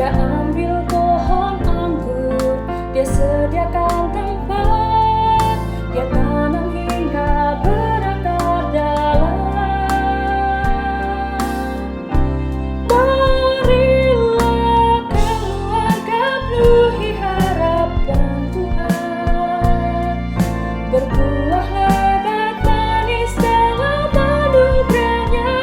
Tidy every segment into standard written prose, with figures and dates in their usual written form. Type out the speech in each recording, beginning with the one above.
Dia ambil pohon anggur, dia sediakan tempat, dia tanam hingga berakar dalam. Marilah keluarga penuhi harap dan Tuhan, berbuah lebat manis dalam anugerahnya.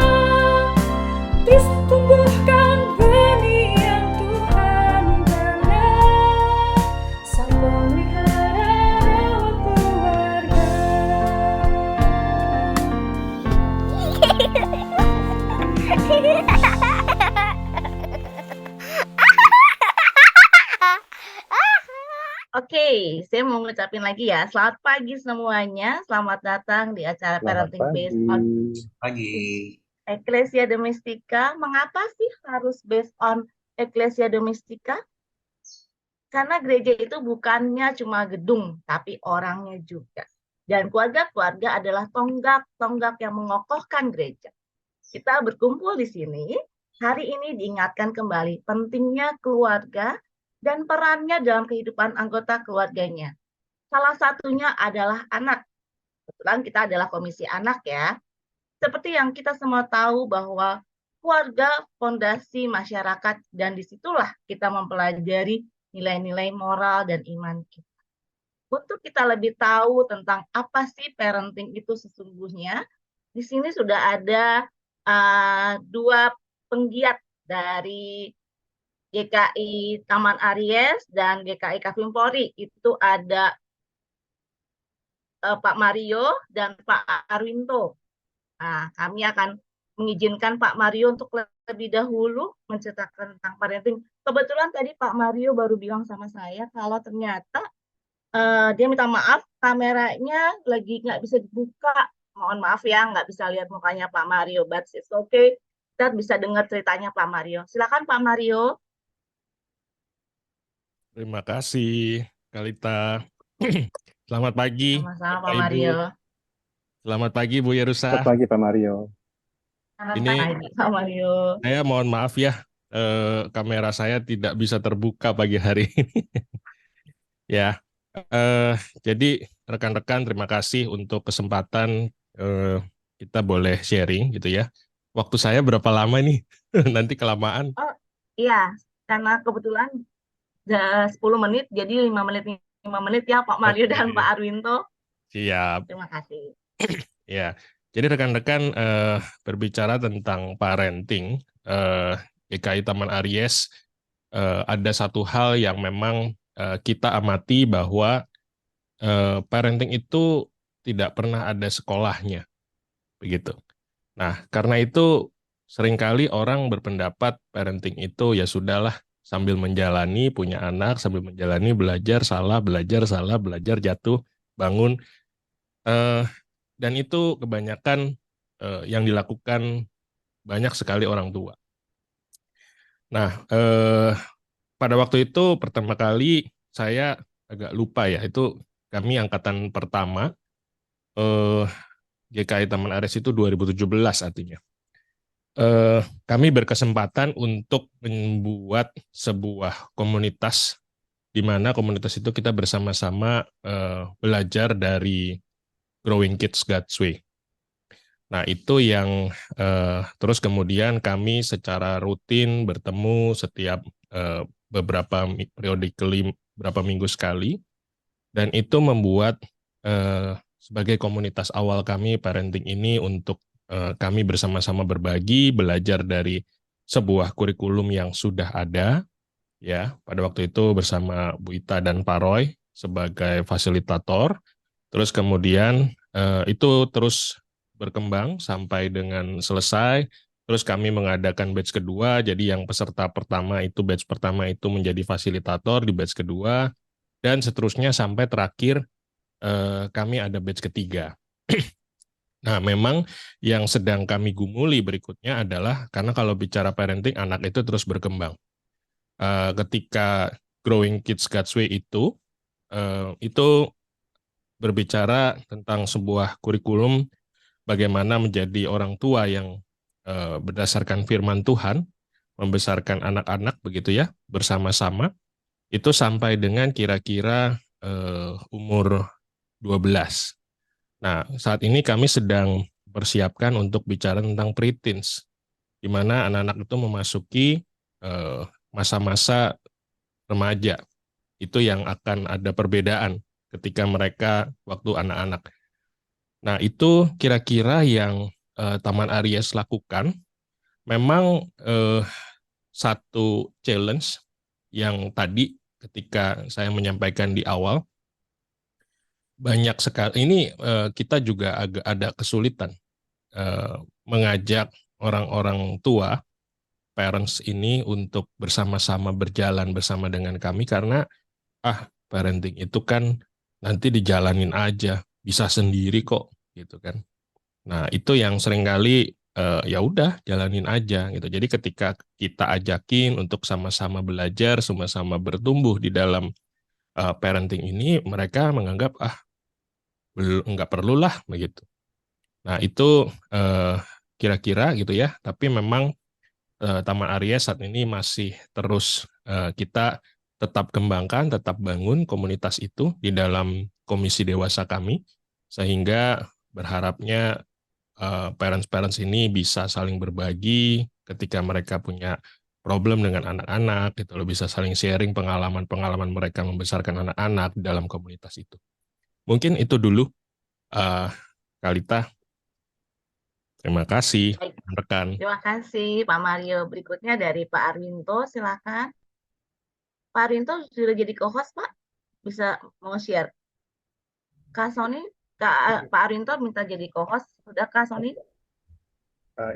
Tumbuhkan benih yang Tuhan tanam, sang pemelihara rawat keluarga. Oke, saya mau ngucapin lagi ya. Selamat pagi semuanya. Selamat datang di acara Selamat Parenting Based on Pagi. Ecclesia Domestica. Mengapa sih harus based on Ecclesia Domestica? Karena gereja itu bukannya cuma gedung, tapi orangnya juga. Dan keluarga-keluarga adalah tonggak-tonggak yang mengokohkan gereja. Kita berkumpul di sini, hari ini diingatkan kembali pentingnya keluarga dan perannya dalam kehidupan anggota keluarganya. Salah satunya adalah anak. Kebetulan kita adalah komisi anak ya. Seperti yang kita semua tahu bahwa keluarga fondasi masyarakat dan disitulah kita mempelajari nilai-nilai moral dan iman kita. Untuk kita lebih tahu tentang apa sih parenting itu sesungguhnya, di sini sudah ada dua penggiat dari GKI Taman Aries dan GKI Kavim Polri. Itu ada Pak Mario dan Pak Arwinto. Nah, kami akan mengizinkan Pak Mario untuk lebih dahulu menceritakan tentang parenting. Kebetulan tadi Pak Mario baru bilang sama saya kalau ternyata dia minta maaf kameranya lagi nggak bisa dibuka. Mohon maaf ya, nggak bisa lihat mukanya Pak Mario, but it's okay. Kita bisa dengar ceritanya Pak Mario. Silakan Pak Mario. Terima kasih, Kalita. Selamat pagi, Sama-sama Pak Bapak Ibu. Mario. Selamat pagi, Bu Yerusa. Selamat pagi Pak Mario. Selamat Ini pagi Pak Mario. saya mohon maaf ya, kamera saya tidak bisa terbuka pagi hari ini. Ya, jadi rekan-rekan terima kasih untuk kesempatan kita boleh sharing gitu ya. Waktu saya berapa lama nih? Nanti kelamaan. Oh iya, karena kebetulan 10 menit, jadi 5 menit ya Pak Mario dan Oke. Pak Arwinto. Siap. Terima kasih. Ya, jadi rekan-rekan berbicara tentang parenting, GKI Taman Aries ada satu hal yang memang kita amati bahwa parenting itu tidak pernah ada sekolahnya, begitu. Nah, karena itu seringkali orang berpendapat parenting itu ya sudahlah sambil menjalani punya anak, sambil menjalani belajar, belajar, jatuh, bangun. Dan itu kebanyakan yang dilakukan banyak sekali orang tua. Nah, pada waktu itu pertama kali saya agak lupa ya, itu kami angkatan pertama, GKI Taman Aries itu 2017 artinya. Kami berkesempatan untuk membuat sebuah komunitas, di mana komunitas itu kita bersama-sama belajar dari Growing Kids God's Way. Nah, itu yang terus kemudian kami secara rutin bertemu setiap beberapa periodically, berapa minggu sekali, dan itu membuat sebagai komunitas awal kami parenting ini untuk kami bersama-sama berbagi, belajar dari sebuah kurikulum yang sudah ada, ya, pada waktu itu bersama Bu Ita dan Pak Roy sebagai fasilitator. Terus kemudian itu terus berkembang sampai dengan selesai. Terus kami mengadakan batch kedua, jadi yang peserta pertama itu batch pertama itu menjadi fasilitator di batch kedua, dan seterusnya sampai terakhir kami ada batch ketiga. Nah, memang yang sedang kami gumuli berikutnya adalah, karena kalau bicara parenting, anak itu terus berkembang. Ketika Growing Kids God's Way itu berbicara tentang sebuah kurikulum bagaimana menjadi orang tua yang berdasarkan firman Tuhan, membesarkan anak-anak begitu ya, bersama-sama, itu sampai dengan kira-kira umur 12. Nah, saat ini kami sedang persiapkan untuk bicara tentang preteens, di mana anak-anak itu memasuki eh, masa-masa remaja. Itu yang akan ada perbedaan ketika mereka waktu anak-anak. Nah, itu kira-kira yang Taman Aries lakukan. Memang satu challenge yang tadi ketika saya menyampaikan di awal, banyak sekali. Ini kita juga agak ada kesulitan mengajak orang-orang tua, parents ini untuk bersama-sama berjalan bersama dengan kami karena parenting itu kan nanti dijalanin aja, bisa sendiri kok gitu kan. Nah, itu yang seringkali ya udah jalanin aja gitu. Jadi ketika kita ajakin untuk sama-sama belajar, sama-sama bertumbuh di dalam parenting ini, mereka menganggap nggak perlulah begitu. Nah, itu kira-kira gitu ya. Tapi memang Taman Aries saat ini masih terus kita tetap kembangkan, tetap bangun komunitas itu di dalam komisi dewasa kami, sehingga berharapnya parents-parents ini bisa saling berbagi ketika mereka punya problem dengan anak-anak, gitu loh, bisa saling sharing pengalaman-pengalaman mereka membesarkan anak-anak dalam komunitas itu. Mungkin itu dulu, Kalita. Terima kasih, Baik, rekan. terima kasih Pak Mario. Berikutnya dari Pak Arwinto, silakan. Pak Arwinto sudah jadi co-host, Pak. Bisa mau share. Kak Sony, Pak Arwinto minta jadi co-host. Sudah Kak Sony?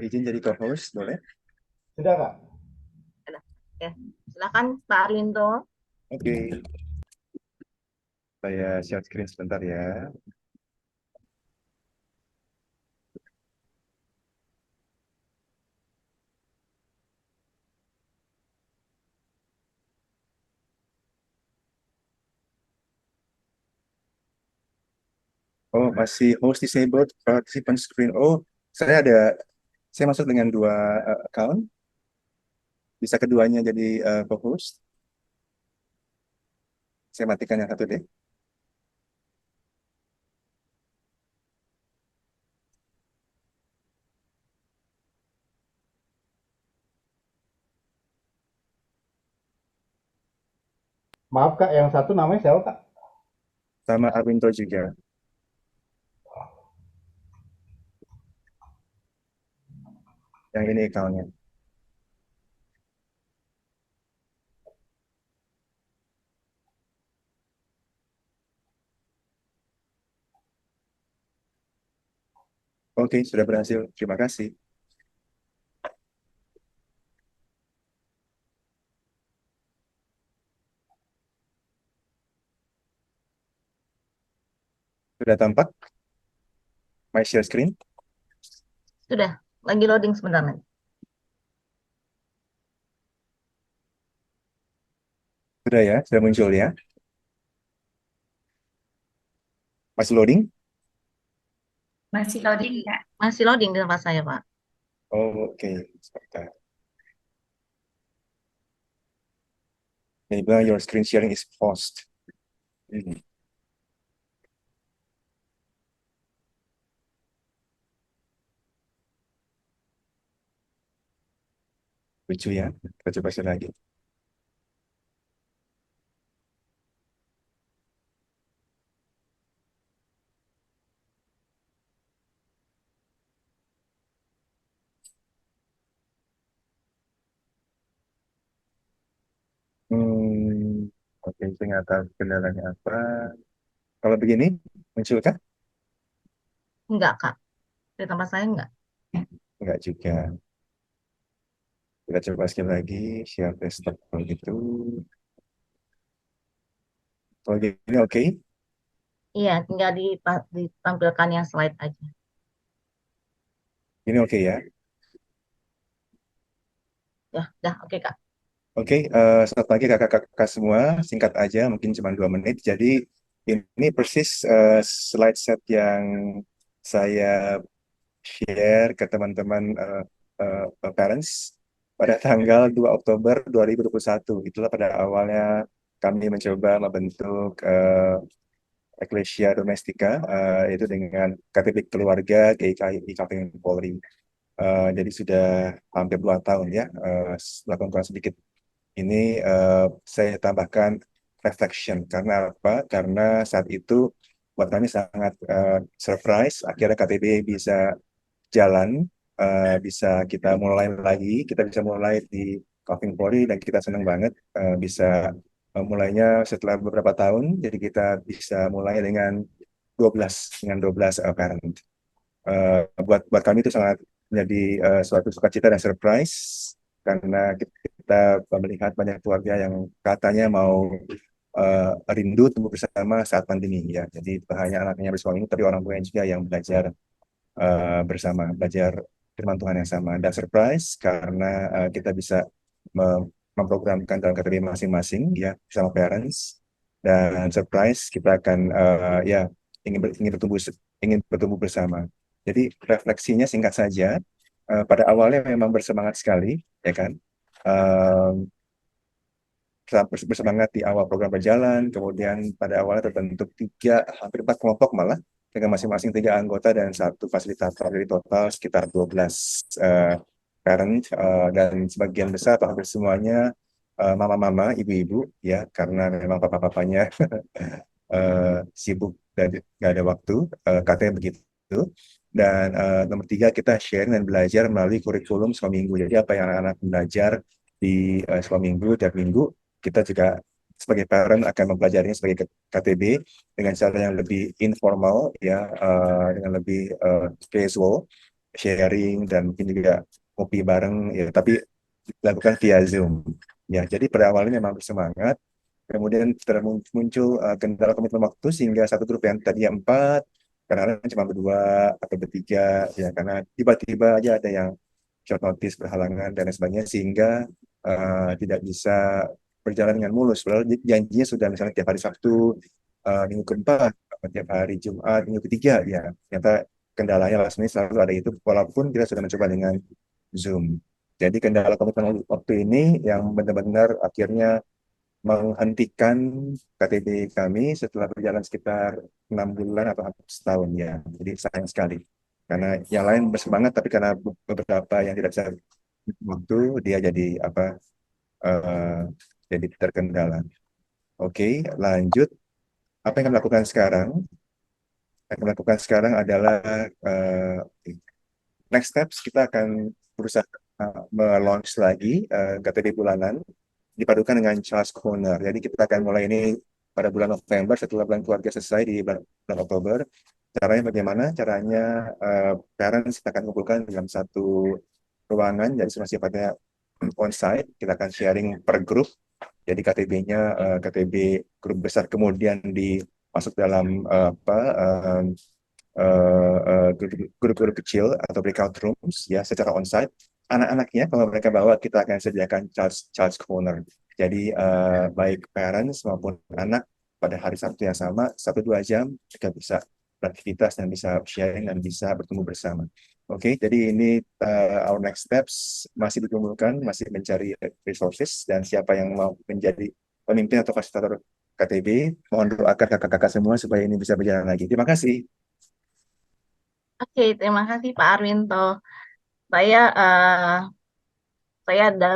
Izin jadi co-host, boleh? Sudah, Kak? Sudah. Ya. Silakan Pak Arwinto. Oke. Saya share screen sebentar ya. Oh, masih host disabled participant screen. Oh, saya masuk dengan dua account. Bisa keduanya jadi co-host. Saya matikan yang satu deh. Maaf, Kak, yang satu namanya siapa, Kak? Sama Arwinto juga. Yang ini accountnya. Oke, sudah berhasil. Terima kasih. Sudah tampak my share screen? Sudah. Lagi loading sebentar lagi. Sudah ya, sudah muncul ya. Masih loading? Masih loading, Kak. Masih loading di tempat saya, Pak. Oh, oke. Sebentar. Ini bilang your screen sharing is paused. Lucu ya. Kita coba share lagi. Oke, saya nggak tahu kendalanya apa. Kalau begini, munculkah? Enggak, Kak. Di tempat saya enggak. Enggak juga. Kita coba sekali lagi, share desktop kalau gitu. Kalau gini oke. Iya, tinggal ditampilkan yang slide aja. Ini oke ya. Ya, dah oke, Kak. Oke, selamat pagi kakak-kakak semua. Singkat aja, mungkin cuma 2 menit. Jadi ini persis slide set yang saya share ke teman-teman parents pada tanggal 2 Oktober 2021. Itulah pada awalnya kami mencoba membentuk Ecclesia Domestica, itu dengan KTP keluarga GKI KPM Polri. Jadi sudah hampir 2 tahun ya, melakukan sedikit ini saya tambahkan reflection. Karena apa? Karena saat itu buat kami sangat surprise, akhirnya KTB bisa jalan, bisa kita mulai lagi, kita bisa mulai di Kaving Polri, dan kita senang banget bisa mulainya setelah beberapa tahun. Jadi kita bisa mulai dengan 12 parent. Buat buat kami itu sangat menjadi suatu sukacita dan surprise, karena kita melihat banyak keluarga yang katanya mau rindu tumbuh bersama saat pandemi ya. Jadi bukan hanya anaknya bersama ini, tapi orang tuanya juga yang belajar bersama, belajar firman Tuhan yang sama. Dan surprise karena kita bisa memprogramkan dalam kategori masing-masing ya bersama parents. Dan surprise kita akan ya ingin bertumbuh bersama. Jadi refleksinya singkat saja, pada awalnya memang bersemangat sekali, ya kan? Bersemangat di awal program berjalan, kemudian pada awalnya terbentuk hampir 4 kelompok malah, dengan masing-masing 3 anggota dan 1 fasilitator, jadi total sekitar 12 parent, dan sebagian besar atau hampir semuanya mama-mama, ibu-ibu, ya, karena memang papa-papanya sibuk dan nggak ada waktu, katanya begitu. Dan nomor 3, kita share dan belajar melalui kurikulum seminggu. Jadi apa yang anak-anak belajar di seminggu, tiap minggu, kita juga sebagai parent akan mempelajarinya sebagai KTB dengan cara yang lebih informal, ya, dengan lebih casual, sharing, dan mungkin juga kopi bareng, ya, tapi dilakukan via Zoom. Ya, jadi pada awalnya memang bersemangat, kemudian muncul kendala komitmen waktu, sehingga satu grup yang tadinya 4, kadang-kadang cuma berdua atau bertiga, ya, karena tiba-tiba aja ada yang short notice, berhalangan, dan lain sebagainya, sehingga tidak bisa berjalan dengan mulus. Padahal janjinya sudah misalnya tiap hari Sabtu, minggu keempat, tiap hari Jumat, minggu ketiga, ya. Ternyata kendalanya last minute selalu ada itu, walaupun kita sudah mencoba dengan Zoom. Jadi kendala komitmen waktu ini yang benar-benar akhirnya menghentikan KTB kami setelah berjalan sekitar 6 bulan atau hampir setahun ya. Jadi sayang sekali. Karena yang lain bersemangat, tapi karena beberapa yang tidak bisa waktu, dia jadi apa? Jadi terkendala. Oke, lanjut. Apa yang kami lakukan sekarang? Yang kami lakukan sekarang adalah next steps, kita akan berusaha melaunch lagi KTB bulanan dipadukan dengan Charles Corner. Jadi kita akan mulai ini pada bulan November, setelah bulan keluarga selesai di bulan Oktober. Caranya bagaimana? Caranya parents kita akan kumpulkan dalam satu ruangan, jadi semua sifatnya on-site. Kita akan sharing per grup. Jadi KTB-nya KTB grup besar, kemudian masuk dalam grup-grup kecil atau breakout rooms ya secara on-site. Anak-anaknya kalau mereka bawa, kita akan sediakan Charles Corner. Jadi baik parents maupun anak pada hari Sabtu yang sama, 1-2 jam mereka bisa beraktivitas dan bisa sharing dan bisa bertemu bersama. Oke, jadi ini our next steps, masih dikumpulkan, masih mencari resources, dan siapa yang mau menjadi pemimpin atau fasilitator KTB, mohon doakan kakak-kakak semua supaya ini bisa berjalan lagi. Terima kasih. Oke, terima kasih Pak Arwinto. Saya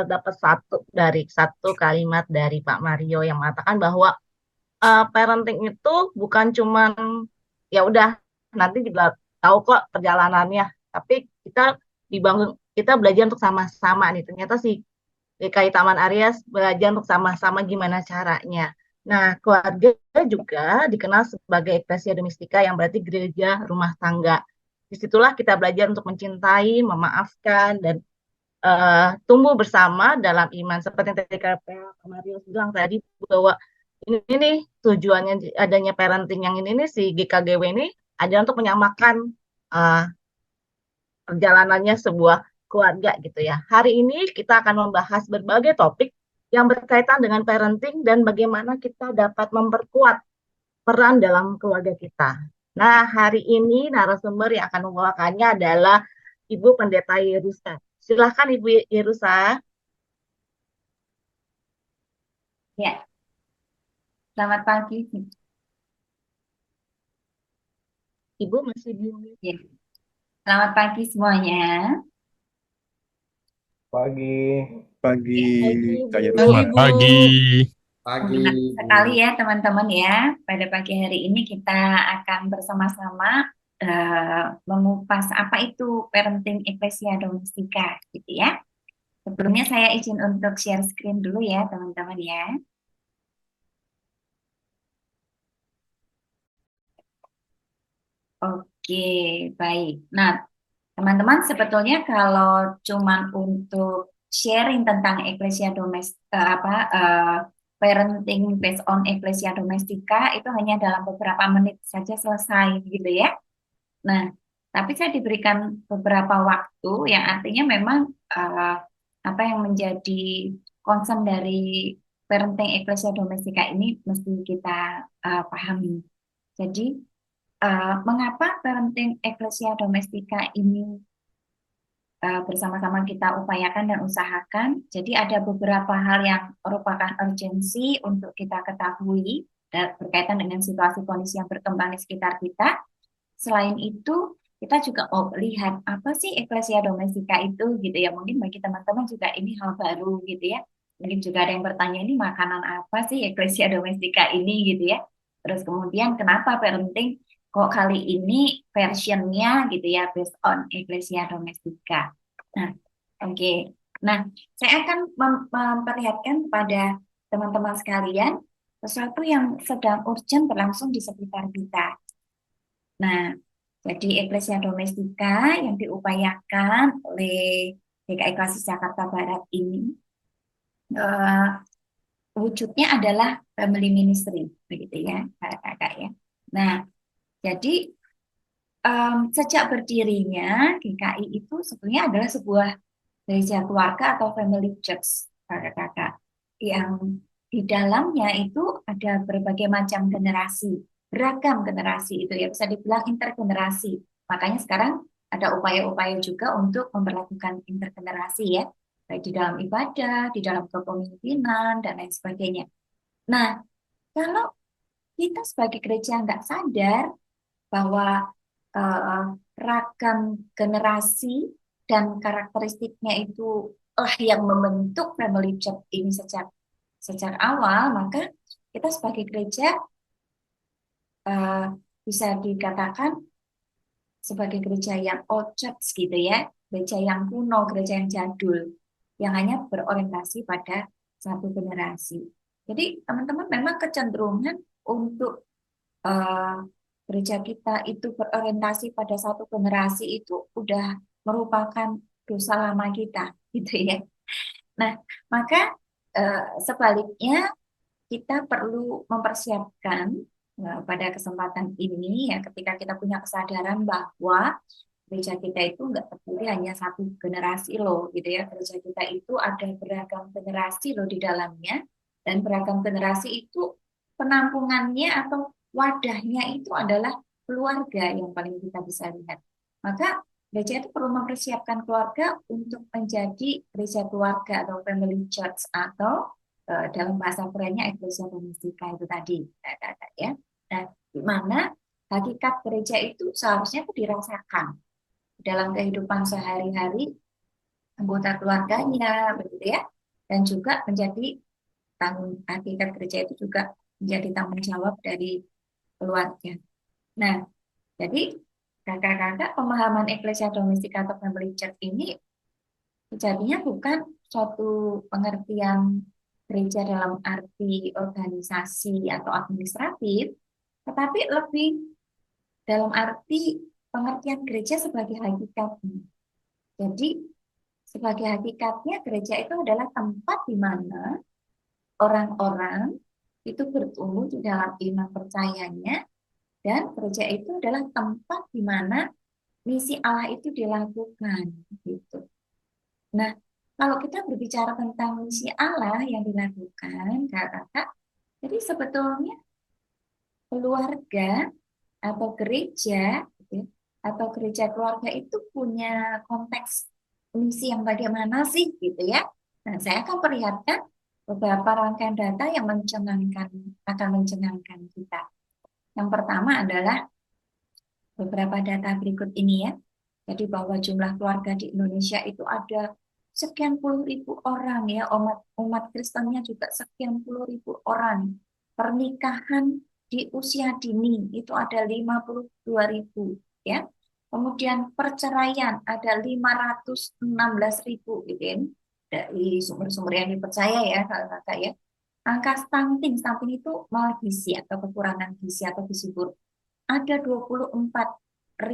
dapat satu kalimat dari Pak Mario yang mengatakan bahwa parenting itu bukan cuman ya udah nanti juga tahu kok perjalanannya, tapi kita belajar untuk sama-sama nih. Ternyata si DKI Taman Aries belajar untuk sama-sama gimana caranya. Nah, keluarga juga dikenal sebagai Ecclesia Domestica, yang berarti gereja rumah tangga. Disitulah kita belajar untuk mencintai, memaafkan, dan tumbuh bersama dalam iman. Seperti yang tadi Kak Mario bilang tadi, bahwa ini nih tujuannya adanya parenting yang ini nih, si GKGW ini adalah untuk menyamakan perjalanannya sebuah keluarga gitu ya. Hari ini kita akan membahas berbagai topik yang berkaitan dengan parenting dan bagaimana kita dapat memperkuat peran dalam keluarga kita. Nah, hari ini narasumber yang akan membawakannya adalah Ibu Pendeta Yerusa. Silakan Ibu Yerusa. Ya, selamat pagi. Ibu masih di mute. Ya, selamat pagi semuanya. Pagi. Pagi, Pagi, Kak Bu. Selamat Bu. pagi. Pagi, Semangat Bu. sekali ya teman-teman ya. Pada pagi hari ini kita akan bersama-sama mengupas apa itu parenting ecclesia domestika gitu ya. Sebelumnya saya izin untuk share screen dulu ya teman-teman ya. Oke, baik. Nah, teman-teman sebetulnya kalau cuman untuk sharing tentang ecclesia parenting based on ecclesia domestika itu hanya dalam beberapa menit saja selesai gitu ya. Nah, tapi saya diberikan beberapa waktu yang artinya memang eh, apa yang menjadi concern dari parenting ecclesia domestika ini mesti kita pahami. Jadi, mengapa parenting ecclesia domestika ini bersama-sama kita upayakan dan usahakan? Jadi ada beberapa hal yang merupakan urgensi untuk kita ketahui berkaitan dengan situasi kondisi yang berkembang di sekitar kita. Selain itu, kita juga mau lihat apa sih ecclesia domestika itu gitu ya. Mungkin bagi teman-teman juga ini hal baru gitu ya. Mungkin juga ada yang bertanya ini makanan apa sih ecclesia domestika ini gitu ya. Terus kemudian kenapa parenting kok kali ini versionnya gitu ya based on ecclesia domestika. Nah, oke. Nah, saya akan memperlihatkan kepada teman-teman sekalian sesuatu yang sedang urgent berlangsung di sekitar kita. Nah, jadi Ecclesia Domestika yang diupayakan oleh DKI Klasis Jakarta Barat ini eh, wujudnya adalah family ministry, begitu ya, kakak ya. Nah, jadi sejak berdirinya GKI itu sebenarnya adalah sebuah gereja keluarga atau family church, kakak-kakak, yang di dalamnya itu ada berbagai macam generasi, beragam generasi itu ya, bisa dibilang intergenerasi. Makanya sekarang ada upaya-upaya juga untuk memperlakukan intergenerasi ya, baik di dalam ibadah, di dalam kepemimpinan, dan lain sebagainya. Nah, kalau kita sebagai gereja nggak sadar bahwa eh, ragam generasi dan karakteristiknya itu lah yang membentuk family church ini sejak awal, maka kita sebagai gereja eh, bisa dikatakan sebagai gereja yang old church gitu ya, gereja yang kuno, gereja yang jadul, yang hanya berorientasi pada satu generasi. Jadi teman-teman memang kecenderungan untuk eh, gereja kita itu berorientasi pada satu generasi itu udah merupakan dosa lama kita, gitu ya. Nah, maka sebaliknya kita perlu mempersiapkan pada kesempatan ini ya, ketika kita punya kesadaran bahwa gereja kita itu nggak terdiri hanya satu generasi loh, gitu ya. Gereja kita itu ada beragam generasi loh di dalamnya, dan beragam generasi itu penampungannya atau wadahnya itu adalah keluarga yang paling kita bisa lihat. Maka gereja itu perlu mempersiapkan keluarga untuk menjadi gereja keluarga atau family church atau dalam bahasa kerennya ecclesia domestika itu tadi, ya. Nah, di mana hakikat gereja itu seharusnya itu dirasakan dalam kehidupan sehari-hari anggota keluarganya, begitu ya, dan juga menjadi hakikat gereja itu juga menjadi tanggung jawab dari keluarga. Nah, jadi kakak-kakak pemahaman ecclesia domestika atau family church ini sejatinya bukan suatu pengertian gereja dalam arti organisasi atau administratif, tetapi lebih dalam arti pengertian gereja sebagai hakikatnya. Jadi, sebagai hakikatnya gereja itu adalah tempat di mana orang-orang itu bertumbuh di dalam iman percayanya, dan gereja itu adalah tempat di mana misi Allah itu dilakukan, gitu. Nah, kalau kita berbicara tentang misi Allah yang dilakukan, kakak-kakak, jadi sebetulnya keluarga atau gereja, gitu ya, atau gereja keluarga itu punya konteks misi yang bagaimana sih, gitu ya. Nah, saya akan perlihatkan beberapa rangkaian data yang akan mencengangkan kita. Yang pertama adalah beberapa data berikut ini ya. Jadi bahwa jumlah keluarga di Indonesia itu ada sekian puluh ribu orang ya, umat Kristennya juga sekian puluh ribu orang. Pernikahan di usia dini itu ada 52.000 ya. Kemudian perceraian ada 516.000 gitu ya. Dari sumber-sumber yang dipercaya ya, kalau kata ya. Angka stunting itu malah gizi atau kekurangan gizi atau gizi buruk ada 24.000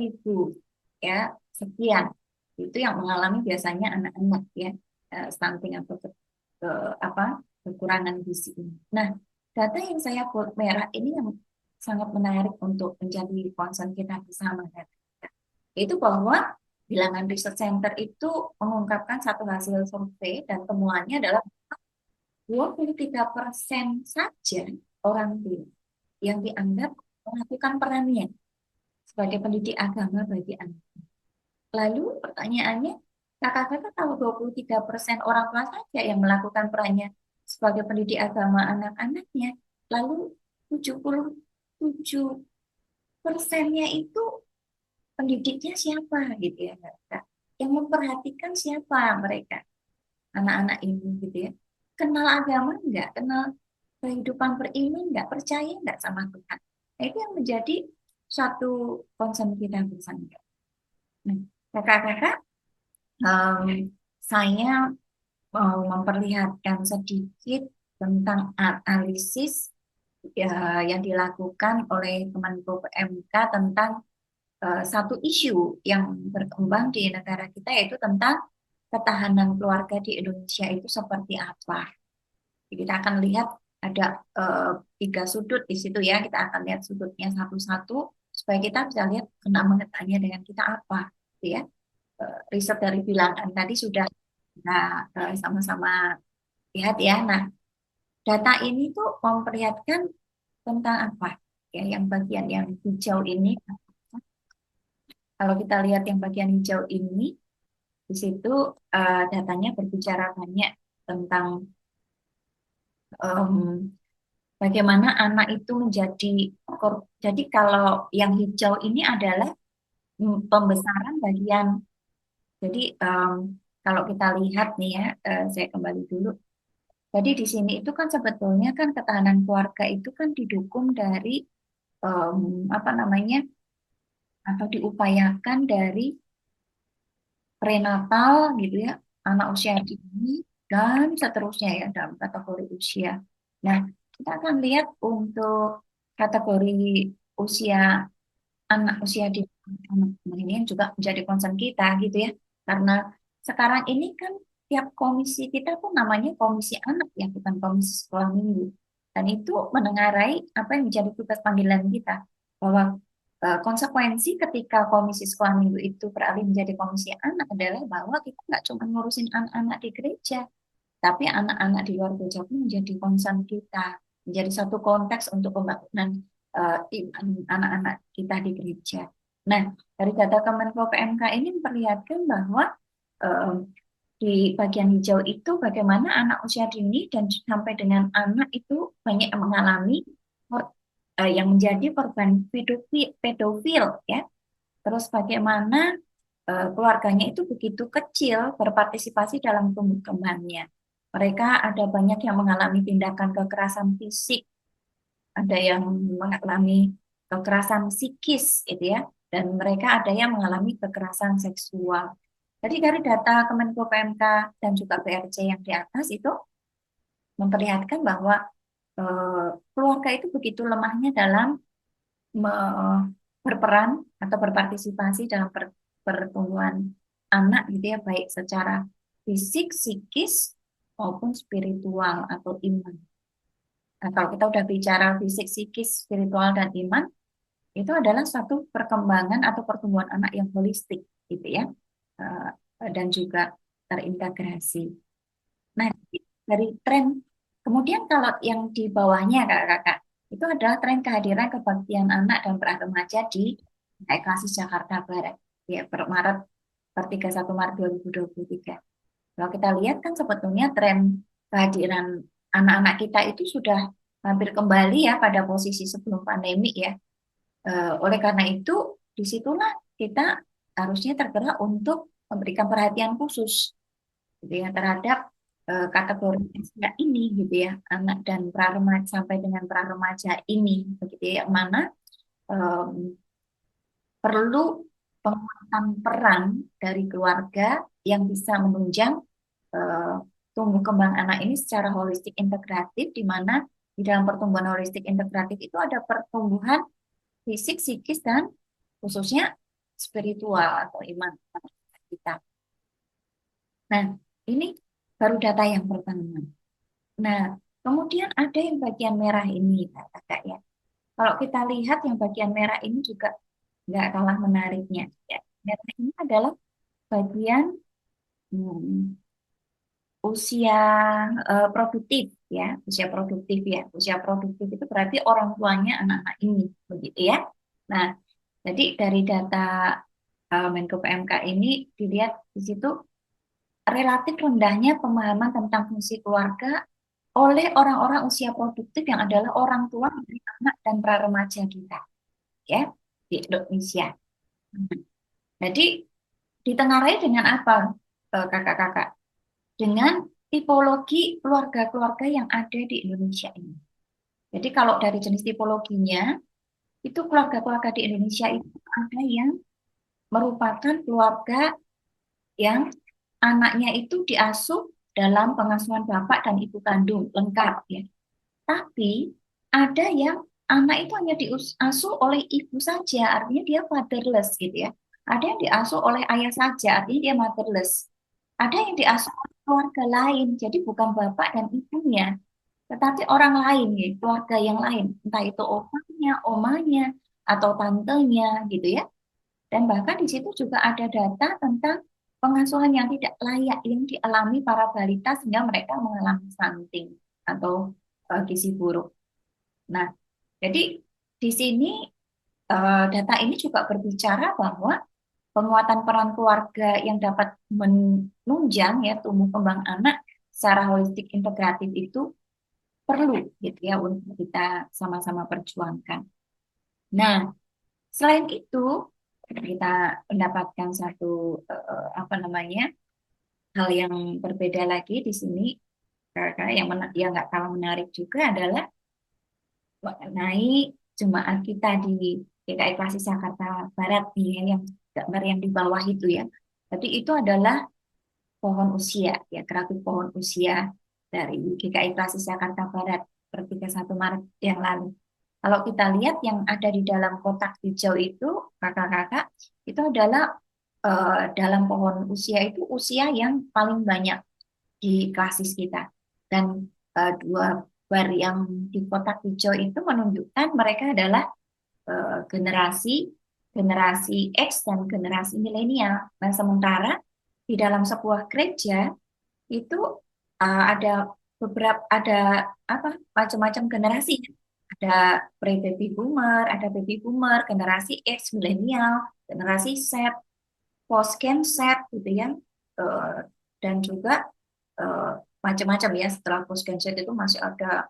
ya sekian itu yang mengalami biasanya anak-anak ya stunting atau kekurangan gizi ini. Nah, data yang saya bold merah ini yang sangat menarik untuk menjadi concern kita bersama itu bahwa Bilangan Research Center itu mengungkapkan satu hasil survei dan temuannya adalah 23% saja orang tua yang dianggap melakukan perannya sebagai pendidik agama bagi anak. Lalu pertanyaannya, kakak-kakak tahu 23% orang tua saja yang melakukan perannya sebagai pendidik agama anak-anaknya. Lalu 77%-nya itu pendidiknya siapa gitu ya, Kak? Yang memperhatikan siapa mereka, anak-anak ini gitu ya. Kenal agama enggak? Kenal kehidupan beriman enggak? Percaya enggak sama Tuhan? Nah, itu yang menjadi suatu concern kita bersama. Nah, kakak-kakak, saya mau memperlihatkan sedikit tentang analisis yang dilakukan oleh Kemenko PMK tentang satu isu yang berkembang di negara kita, yaitu tentang ketahanan keluarga di Indonesia itu seperti apa. Jadi kita akan lihat ada 3 sudut di situ ya. Kita akan lihat sudutnya satu-satu supaya kita bisa lihat kena mengetanya dengan kita apa, gitu ya. Riset dari Bilangan tadi sudah kita sama-sama lihat ya. Nah, data ini tuh memperlihatkan tentang apa? Ya, yang bagian yang hijau ini. Kalau kita lihat yang bagian hijau ini, di situ datanya berbicara banyak tentang bagaimana anak itu menjadi jadi kalau yang hijau ini adalah pembesaran bagian. Jadi kalau kita lihat nih ya, saya kembali dulu. Jadi di sini itu kan sebetulnya kan ketahanan keluarga itu kan didukung dari apa namanya atau diupayakan dari prenatal gitu ya, anak usia dini dan seterusnya ya dalam kategori usia. Nah, kita akan lihat untuk kategori usia anak usia di anak ini yang juga menjadi concern kita gitu ya. Karena sekarang ini kan tiap komisi kita pun namanya komisi anak ya, bukan komisi sekolah minggu. Dan itu menengarai apa yang menjadi tugas panggilan kita bahwa konsekuensi ketika komisi sekolah minggu itu beralih menjadi komisi anak adalah bahwa kita nggak cuma ngurusin anak-anak di gereja, tapi anak-anak di luar gereja pun menjadi concern kita, menjadi satu konteks untuk pembangunan iman anak-anak kita di gereja. Nah, dari data Kemenko PMK ini memperlihatkan bahwa di bagian hijau itu bagaimana anak usia dini dan sampai dengan anak itu banyak yang mengalami yang menjadi korban pedofil ya. Terus bagaimana keluarganya itu begitu kecil berpartisipasi dalam tumbuh kembangnya. Mereka ada banyak yang mengalami tindakan kekerasan fisik, ada yang mengalami kekerasan psikis, gitu ya, dan mereka ada yang mengalami kekerasan seksual. Jadi dari data Kemenko PMK dan juga BRC yang di atas itu memperlihatkan bahwa keluarga itu begitu lemahnya dalam berperan atau berpartisipasi dalam pertumbuhan anak gitu ya, baik secara fisik, psikis maupun spiritual atau iman. Nah, kalau kita udah bicara fisik, psikis, spiritual dan iman, itu adalah satu perkembangan atau pertumbuhan anak yang holistik gitu ya, dan juga terintegrasi. Nah, dari tren, kemudian kalau yang di bawahnya kakak-kakak, itu adalah tren kehadiran kebaktian anak dan peran remaja di Eklasis Jakarta Barat ya per 31 Maret 2023. Kalau kita lihat kan sebetulnya tren kehadiran anak-anak kita itu sudah hampir kembali ya pada posisi sebelum pandemi ya. Oleh karena itu, disitulah kita harusnya tergerak untuk memberikan perhatian khusus gitu ya terhadap kategori usia ini gitu ya, anak dan pra-remaja sampai dengan pra-remaja ini begitu ya, yang mana em, perlu penguatan peran dari keluarga yang bisa menunjang eh, tumbuh kembang anak ini secara holistik integratif, di mana di dalam pertumbuhan holistik integratif itu ada pertumbuhan fisik, psikis, dan khususnya spiritual atau iman kita. Nah, ini baru data yang pertama. Nah, kemudian ada yang bagian merah ini, kakak ya. Kalau kita lihat yang bagian merah ini juga nggak kalah menariknya. Ya. Merah ini adalah bagian hmm, usia produktif ya, usia produktif ya. Usia produktif itu berarti orang tuanya anak-anak ini, begitu ya. Nah, jadi dari data Menko PMK ini dilihat di situ relatif rendahnya pemahaman tentang fungsi keluarga oleh orang-orang usia produktif yang adalah orang tua dari anak dan pra-remaja kita ya di Indonesia. Jadi ditengarai dengan apa kakak-kakak? Dengan tipologi keluarga-keluarga yang ada di Indonesia ini. Jadi kalau dari jenis tipologinya, itu keluarga-keluarga di Indonesia itu ada yang merupakan keluarga yang anaknya itu diasuh dalam pengasuhan bapak dan ibu kandung lengkap ya. Tapi ada yang anak itu hanya diasuh oleh ibu saja, artinya dia fatherless gitu ya. Ada yang diasuh oleh ayah saja, artinya dia motherless. Ada yang diasuh oleh keluarga lain, jadi bukan bapak dan ibunya, tetapi orang lain ya, keluarga yang lain, entah itu opanya, omanya, atau tantenya gitu ya. Dan bahkan di situ juga ada data tentang pengasuhan yang tidak layak yang dialami para balita sehingga mereka mengalami stunting atau gizi buruk. Nah, jadi di sini data ini juga berbicara bahwa penguatan peran keluarga yang dapat menunjang ya tumbuh kembang anak secara holistik integratif itu perlu gitu ya untuk kita sama-sama perjuangkan. Nah, selain itu kita mendapatkan satu apa namanya hal yang berbeda lagi di sini karena yang nggak kalah menarik juga adalah mengenai jemaat kita di DKI Klasis Jakarta Barat nih ya, yang gambar yang di bawah itu ya. Jadi itu adalah pohon usia ya, grafik pohon usia dari GKI Klasis Jakarta Barat per 31 Maret yang lalu. Kalau kita lihat yang ada di dalam kotak hijau itu, kakak-kakak, itu adalah dalam pohon usia itu usia yang paling banyak di klasis kita. Dan dua bar yang di kotak hijau itu menunjukkan mereka adalah generasi X dan generasi milenial. Nah, sementara di dalam sebuah gereja itu ada apa macam-macam generasi. Ada pre-baby boomer, ada baby boomer, generasi X, milenial, generasi Z, post-gen Z gitu ya. Dan juga macam-macam ya, setelah post-gen Z itu masih ada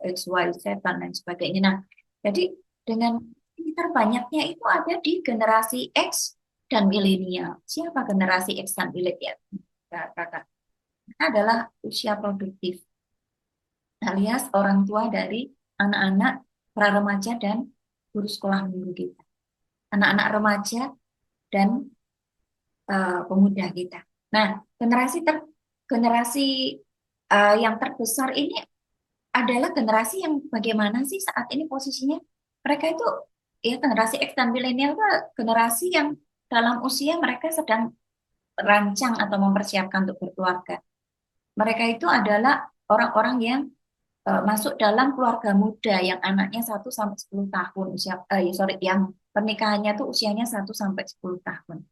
X, Y, Z dan lain sebagainya. Nah, jadi dengan terbanyaknya itu ada di generasi X dan milenial. Siapa generasi X dan milenial? Kakak. Adalah usia produktif, alias orang tua dari anak-anak pra-remaja dan guru sekolah minggu kita. Anak-anak remaja dan pemuda kita. Nah, generasi yang terbesar ini adalah generasi yang bagaimana sih saat ini posisinya? Mereka itu ya generasi X dan milenial itu generasi yang dalam usia mereka sedang rancang atau mempersiapkan untuk berkeluarga. Mereka itu adalah orang-orang yang masuk dalam keluarga muda yang anaknya 1 sampai 10 tahun usia yang pernikahannya tuh usianya 1 sampai 10 tahun.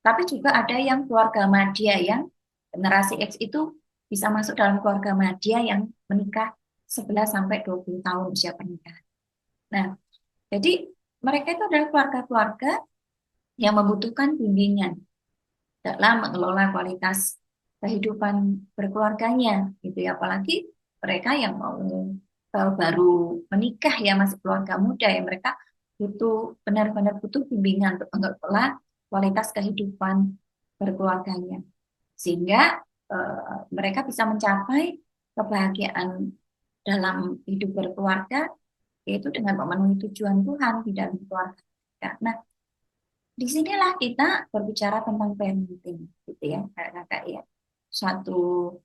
Tapi juga ada yang keluarga madya yang generasi X itu bisa masuk dalam keluarga madya yang menikah 11 sampai 20 tahun usia pernikahan. Nah, jadi mereka itu adalah keluarga-keluarga yang membutuhkan bimbingan dalam mengelola kualitas kehidupan berkeluarganya gitu ya, apalagi mereka yang mau baru menikah ya, masih keluarga muda ya, mereka benar-benar butuh bimbingan untuk mengelola kualitas kehidupan berkeluarganya, sehingga mereka bisa mencapai kebahagiaan dalam hidup berkeluarga, yaitu dengan memenuhi tujuan Tuhan di dalam keluarga kita. Nah, disinilah kita berbicara tentang parenting, gitu ya, kakak ya. Suatu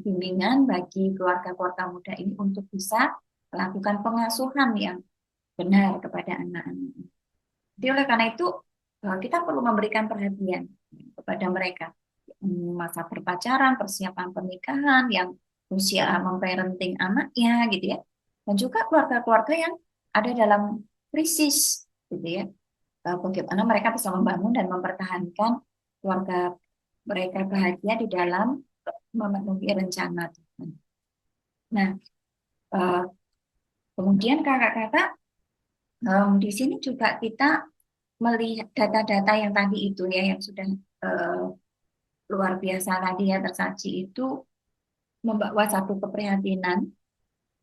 bimbingan bagi keluarga-keluarga muda ini untuk bisa melakukan pengasuhan yang benar kepada anak-anak. Jadi oleh karena itu kita perlu memberikan perhatian kepada mereka. Masa perpacaran, persiapan pernikahan, yang usia memparenting anaknya gitu ya. Dan juga keluarga-keluarga yang ada dalam krisis gitu ya. Bagaimana mereka bisa membangun dan mempertahankan keluarga mereka bahagia di dalam memenuhi rencana Tuhan. Nah, kemudian kakak-kakak, di sini juga kita melihat data-data yang tadi itu ya, yang sudah luar biasa tadi ya tersaji, itu membawa satu keprihatinan,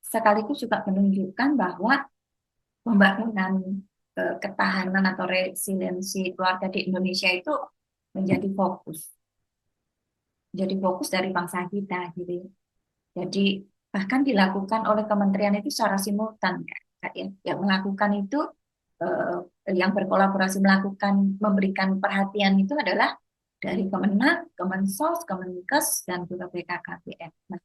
sekaligus juga menunjukkan bahwa pembangunan ketahanan atau resiliensi keluarga di Indonesia itu menjadi fokus dari bangsa kita gitu ya. Jadi bahkan dilakukan oleh kementerian itu secara simultan Kak, ya. Yang melakukan itu yang berkolaborasi melakukan memberikan perhatian itu adalah dari Kemenak, Kemensos, Kemenkes, dan juga BKKBN. Nah,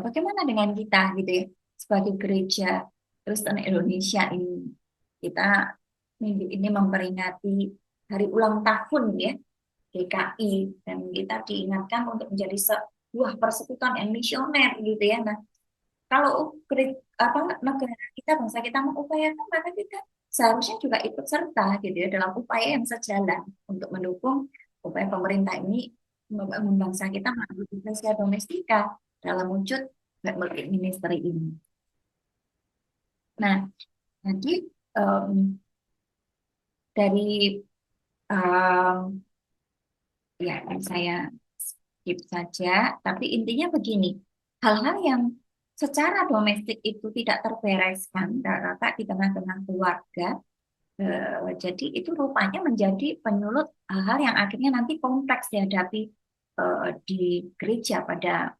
bagaimana dengan kita gitu ya, sebagai gereja Kristen Indonesia ini, kita minggu ini memperingati hari ulang tahun ya GKI, dan kita diingatkan untuk menjadi sebuah persekutuan yang misioner gitu ya. Nah, kalau negara kita, bangsa kita mengupayakan, maka kita seharusnya juga ikut serta gitu ya dalam upaya yang sejalan untuk mendukung upaya pemerintah ini membangun bangsa kita melalui Ecclesia Domestika dalam wujud family ministry ini. Nah, jadi dari ya saya skip saja, tapi intinya begini, hal-hal yang secara domestik itu tidak terbereskan kakak di tengah-tengah keluarga, jadi itu rupanya menjadi penyulut hal-hal yang akhirnya nanti kompleks dihadapi di gereja pada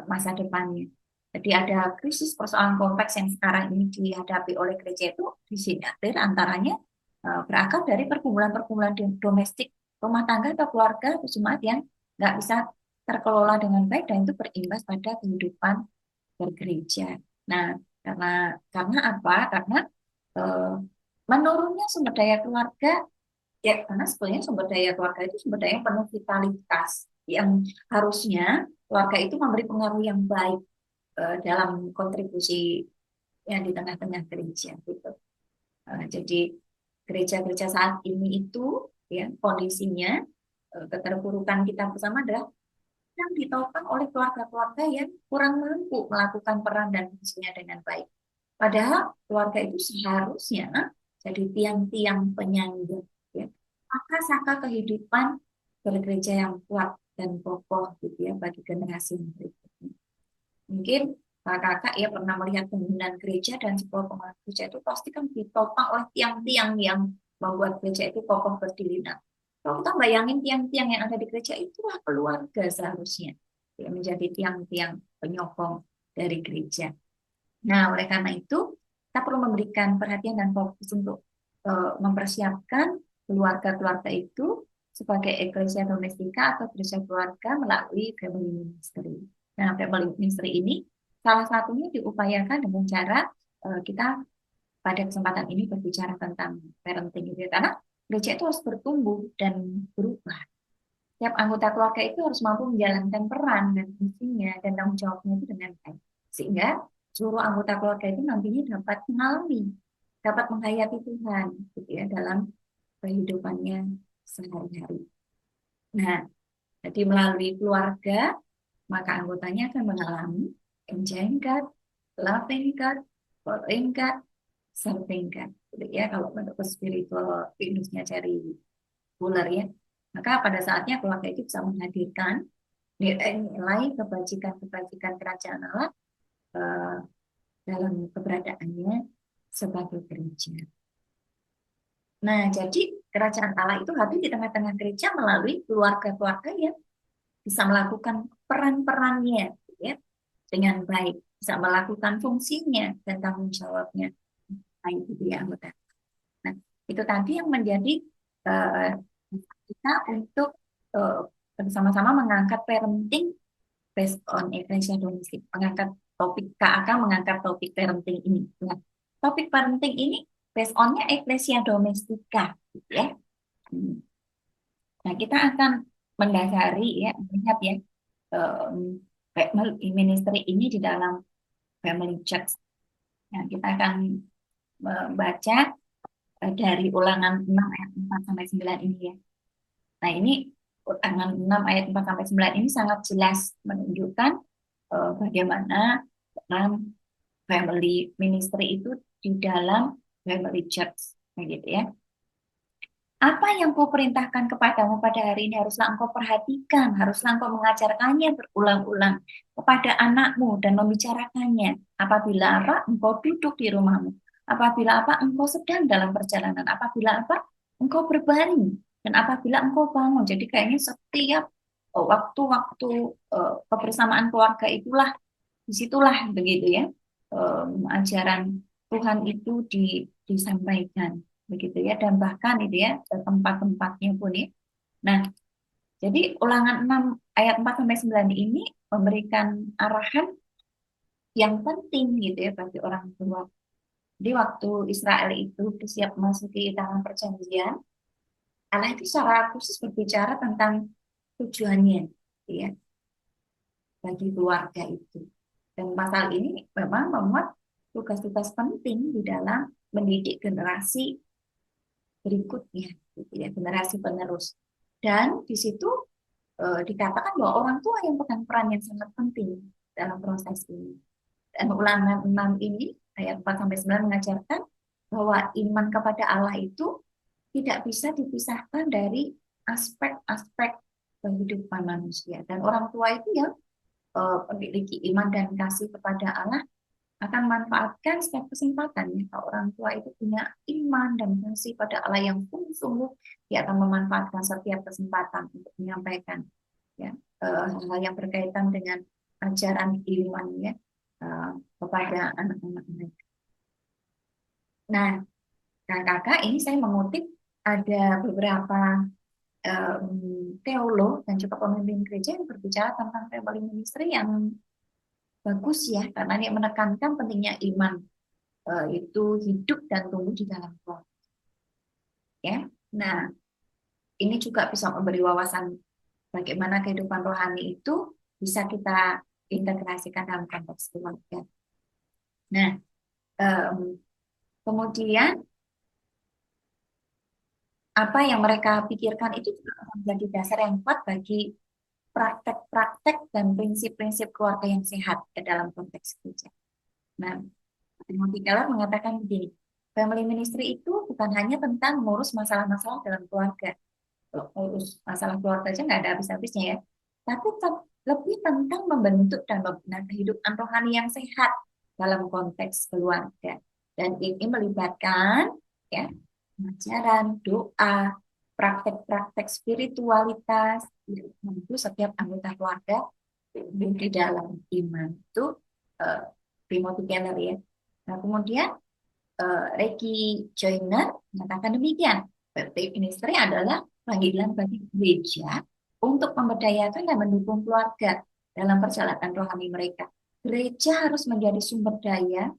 masa depannya. Jadi ada krisis persoalan kompleks yang sekarang ini dihadapi oleh gereja itu disinyalir antaranya berakar dari pergumulan-pergumulan domestik rumah tangga atau keluarga atau jemaat yang nggak bisa terkelola dengan baik, dan itu berimbas pada kehidupan bergereja. Nah, karena apa? Karena menurunnya sumber daya keluarga, ya karena sebenarnya sumber daya keluarga itu sumber daya yang penuh vitalitas, yang harusnya keluarga itu memberi pengaruh yang baik dalam kontribusi yang di tengah-tengah gereja gitu. Jadi gereja-gereja saat ini itu ya kondisinya keterpurukan kita bersama adalah yang ditopang oleh keluarga-keluarga yang kurang mampu melakukan peran dan fungsinya dengan baik. Padahal keluarga itu seharusnya jadi tiang-tiang penyangga, ya, saka-saka kehidupan bergereja yang kuat dan kokoh gitu ya bagi generasi berikutnya. Mungkin kakak ya pernah melihat pembangunan gereja, dan sebuah pembangunan gereja itu pasti kan ditopang oleh tiang-tiang yang membuat gereja itu kokoh berdiri. Nah, kalau kita bayangin tiang-tiang yang ada di gereja, itulah keluarga seharusnya yang menjadi tiang-tiang penyokong dari gereja. Nah, oleh karena itu kita perlu memberikan perhatian dan fokus untuk mempersiapkan keluarga-keluarga itu sebagai Ecclesia Domestika atau gereja keluarga melalui family ministry. Nah, family ministry ini salah satunya diupayakan dengan cara kita pada kesempatan ini berbicara tentang parenting gitu ya. Karena gereja itu harus bertumbuh dan berubah. Setiap anggota keluarga itu harus mampu menjalankan peran dan fungsinya dan tanggung jawabnya itu dengan baik. Sehingga seluruh anggota keluarga itu nantinya dapat mengalami, dapat menghayati Tuhan gitu ya dalam kehidupannya sehari-hari. Nah, jadi melalui keluarga, maka anggotanya akan mengalami enjoying God, loving God, following God, serving God. Gitu ya, kalau bentuk spiritual Venusnya cari bulan ya, maka pada saatnya keluarga itu bisa menghadirkan nilai kebajikan kerajaan Allah eh, dalam keberadaannya sebagai gereja. Nah, jadi kerajaan Allah itu hadir di tengah-tengah gereja melalui keluarga-keluarga yang bisa melakukan peran-perannya, gitu ya, dengan baik, bisa melakukan fungsinya dan tanggung jawabnya baik, gitu ya, anggota. Nah, itu tadi yang menjadi eh, kita untuk eh, bersama-sama mengangkat parenting based on ecclesia domestic, mengangkat topik KAK, mengangkat topik parenting ini. Nah, topik parenting ini based on-nya ecclesia domestica, gitu ya. Nah, kita akan mendasari ya, melihat ya, family ministry ini di dalam family church. Nah, kita akan membaca dari ulangan 6 ayat 4 sampai 9 ini ya. Nah, ini ulangan 6 ayat 4 sampai 9 ini sangat jelas menunjukkan bagaimana dalam family ministry itu di dalam family church, gitu ya. Apa yang kau perintahkan kepadamu pada hari ini haruslah engkau perhatikan, haruslah engkau mengajarkannya berulang-ulang kepada anakmu dan membicarakannya. Apabila apa engkau duduk di rumahmu, apabila apa engkau sedang dalam perjalanan, apabila apa engkau berbaring, dan apabila engkau bangun. Jadi kayaknya setiap waktu-waktu kebersamaan keluarga itulah, disitulah begitu ya, ajaran Tuhan itu disampaikan begitu ya, dan bahkan itu ya tempat-tempatnya pun ya. Nah, jadi ulangan 6 ayat 4 sampai 9 ini memberikan arahan yang penting gitu ya bagi orang tua. Jadi waktu Israel itu siap memasuki tanah perjanjian, Allah itu secara khusus berbicara tentang tujuannya gitu ya bagi keluarga itu. Dan pasal ini memang memuat tugas-tugas penting di dalam mendidik generasi berikutnya, gitu ya, generasi penerus. Dan di situ dikatakan bahwa orang tua yang pegang peran yang sangat penting dalam proses ini. Dan ulangan 6 ini, ayat 4 sampai 9 mengajarkan bahwa iman kepada Allah itu tidak bisa dipisahkan dari aspek-aspek kehidupan manusia. Dan orang tua itu yang memiliki iman dan kasih kepada Allah akan manfaatkan setiap kesempatan ya. Kalau orang tua itu punya iman dan kasih pada Allah yang sungguh-sungguh, dia akan memanfaatkan setiap kesempatan untuk menyampaikan ya hal-hal yang berkaitan dengan ajaran iman ya kepada anak-anak mereka. Nah, kakak-kakak ini saya mengutip ada beberapa teolog dan juga pemimpin gereja yang berbicara tentang family ministry yang bagus ya, karena dia menekankan pentingnya iman itu hidup dan tumbuh di dalam keluarga. Ya, nah ini juga bisa memberi wawasan bagaimana kehidupan rohani itu bisa kita integrasikan dalam konteks keluarga. Nah, kemudian apa yang mereka pikirkan itu juga menjadi dasar yang kuat bagi praktek-praktek dan prinsip-prinsip keluarga yang sehat ke dalam konteks gereja. Nah, Timothy Keller mengatakan begini, family ministry itu bukan hanya tentang mengurus masalah-masalah dalam keluarga. Kalau ngurus masalah keluarga aja nggak ada habis-habisnya ya. Tapi lebih tentang membentuk dan membina kehidupan rohani yang sehat dalam konteks keluarga. Dan ini melibatkan ya ajaran, doa, praktek-praktek spiritualitas, tentu setiap anggota keluarga di dalam iman itu Timothy Keller ya. Nah kemudian Ricky Joyner mengatakan demikian, family ministry adalah panggilan bagi gereja untuk memberdayakan dan mendukung keluarga dalam perjalanan rohani mereka. Gereja harus menjadi sumber daya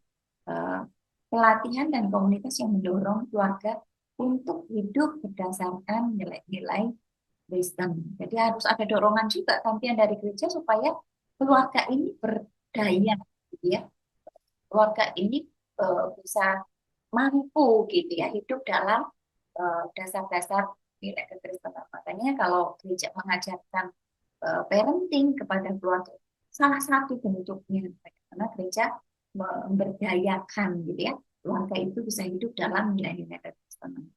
pelatihan dan komunitas yang mendorong keluarga untuk hidup berdasarkan nilai-nilai Kristen. Jadi harus ada dorongan juga kampian dari gereja supaya keluarga ini berdaya, gitu ya. Keluarga ini bisa mampu gitu ya hidup dalam dasar-dasar nilai kekristenan. Makanya kalau gereja mengajarkan parenting kepada keluarga, salah satu bentuknya bagaimana gereja memberdayakan gitu ya keluarga itu bisa hidup dalam nilai-nilai kekristenan.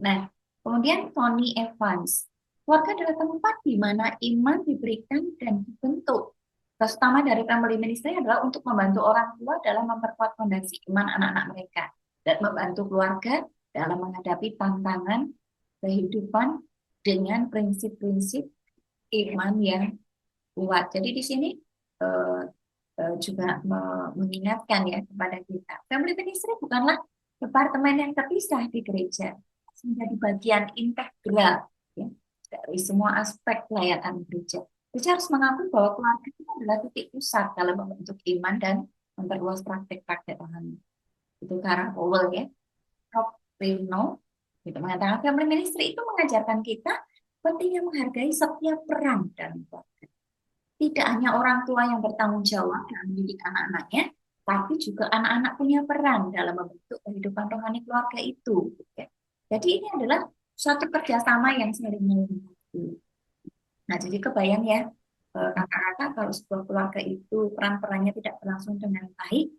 Nah, kemudian Tony Evans keluarga adalah tempat di mana iman diberikan dan dibentuk. Tugas utama dari family ministry adalah untuk membantu orang tua dalam memperkuat fondasi iman anak-anak mereka dan membantu keluarga dalam menghadapi tantangan kehidupan dengan prinsip-prinsip iman yang kuat. Jadi di sini juga mengingatkan ya kepada kita, family ministry bukanlah departemen yang terpisah di gereja, menjadi bagian integral ya, dari semua aspek pelayanan gereja. Gereja harus mengakui bahwa keluarga itu adalah titik pusat dalam membentuk iman dan memperluas praktek-praktek rohani. Itu Karen Powell ya, Rob Reno, itu mengatakan family ministry itu mengajarkan kita pentingnya menghargai setiap peran dalam keluarga. Tidak hanya orang tua yang bertanggung jawab dalam mendidik anak-anaknya, tapi juga anak-anak punya peran dalam membentuk kehidupan rohani keluarga itu. Jadi ini adalah suatu kerjasama yang saling melengkapi. Nah, jadi kebayang ya, kakak-kakak kalau sebuah keluarga itu peran-perannya tidak berlangsung dengan baik,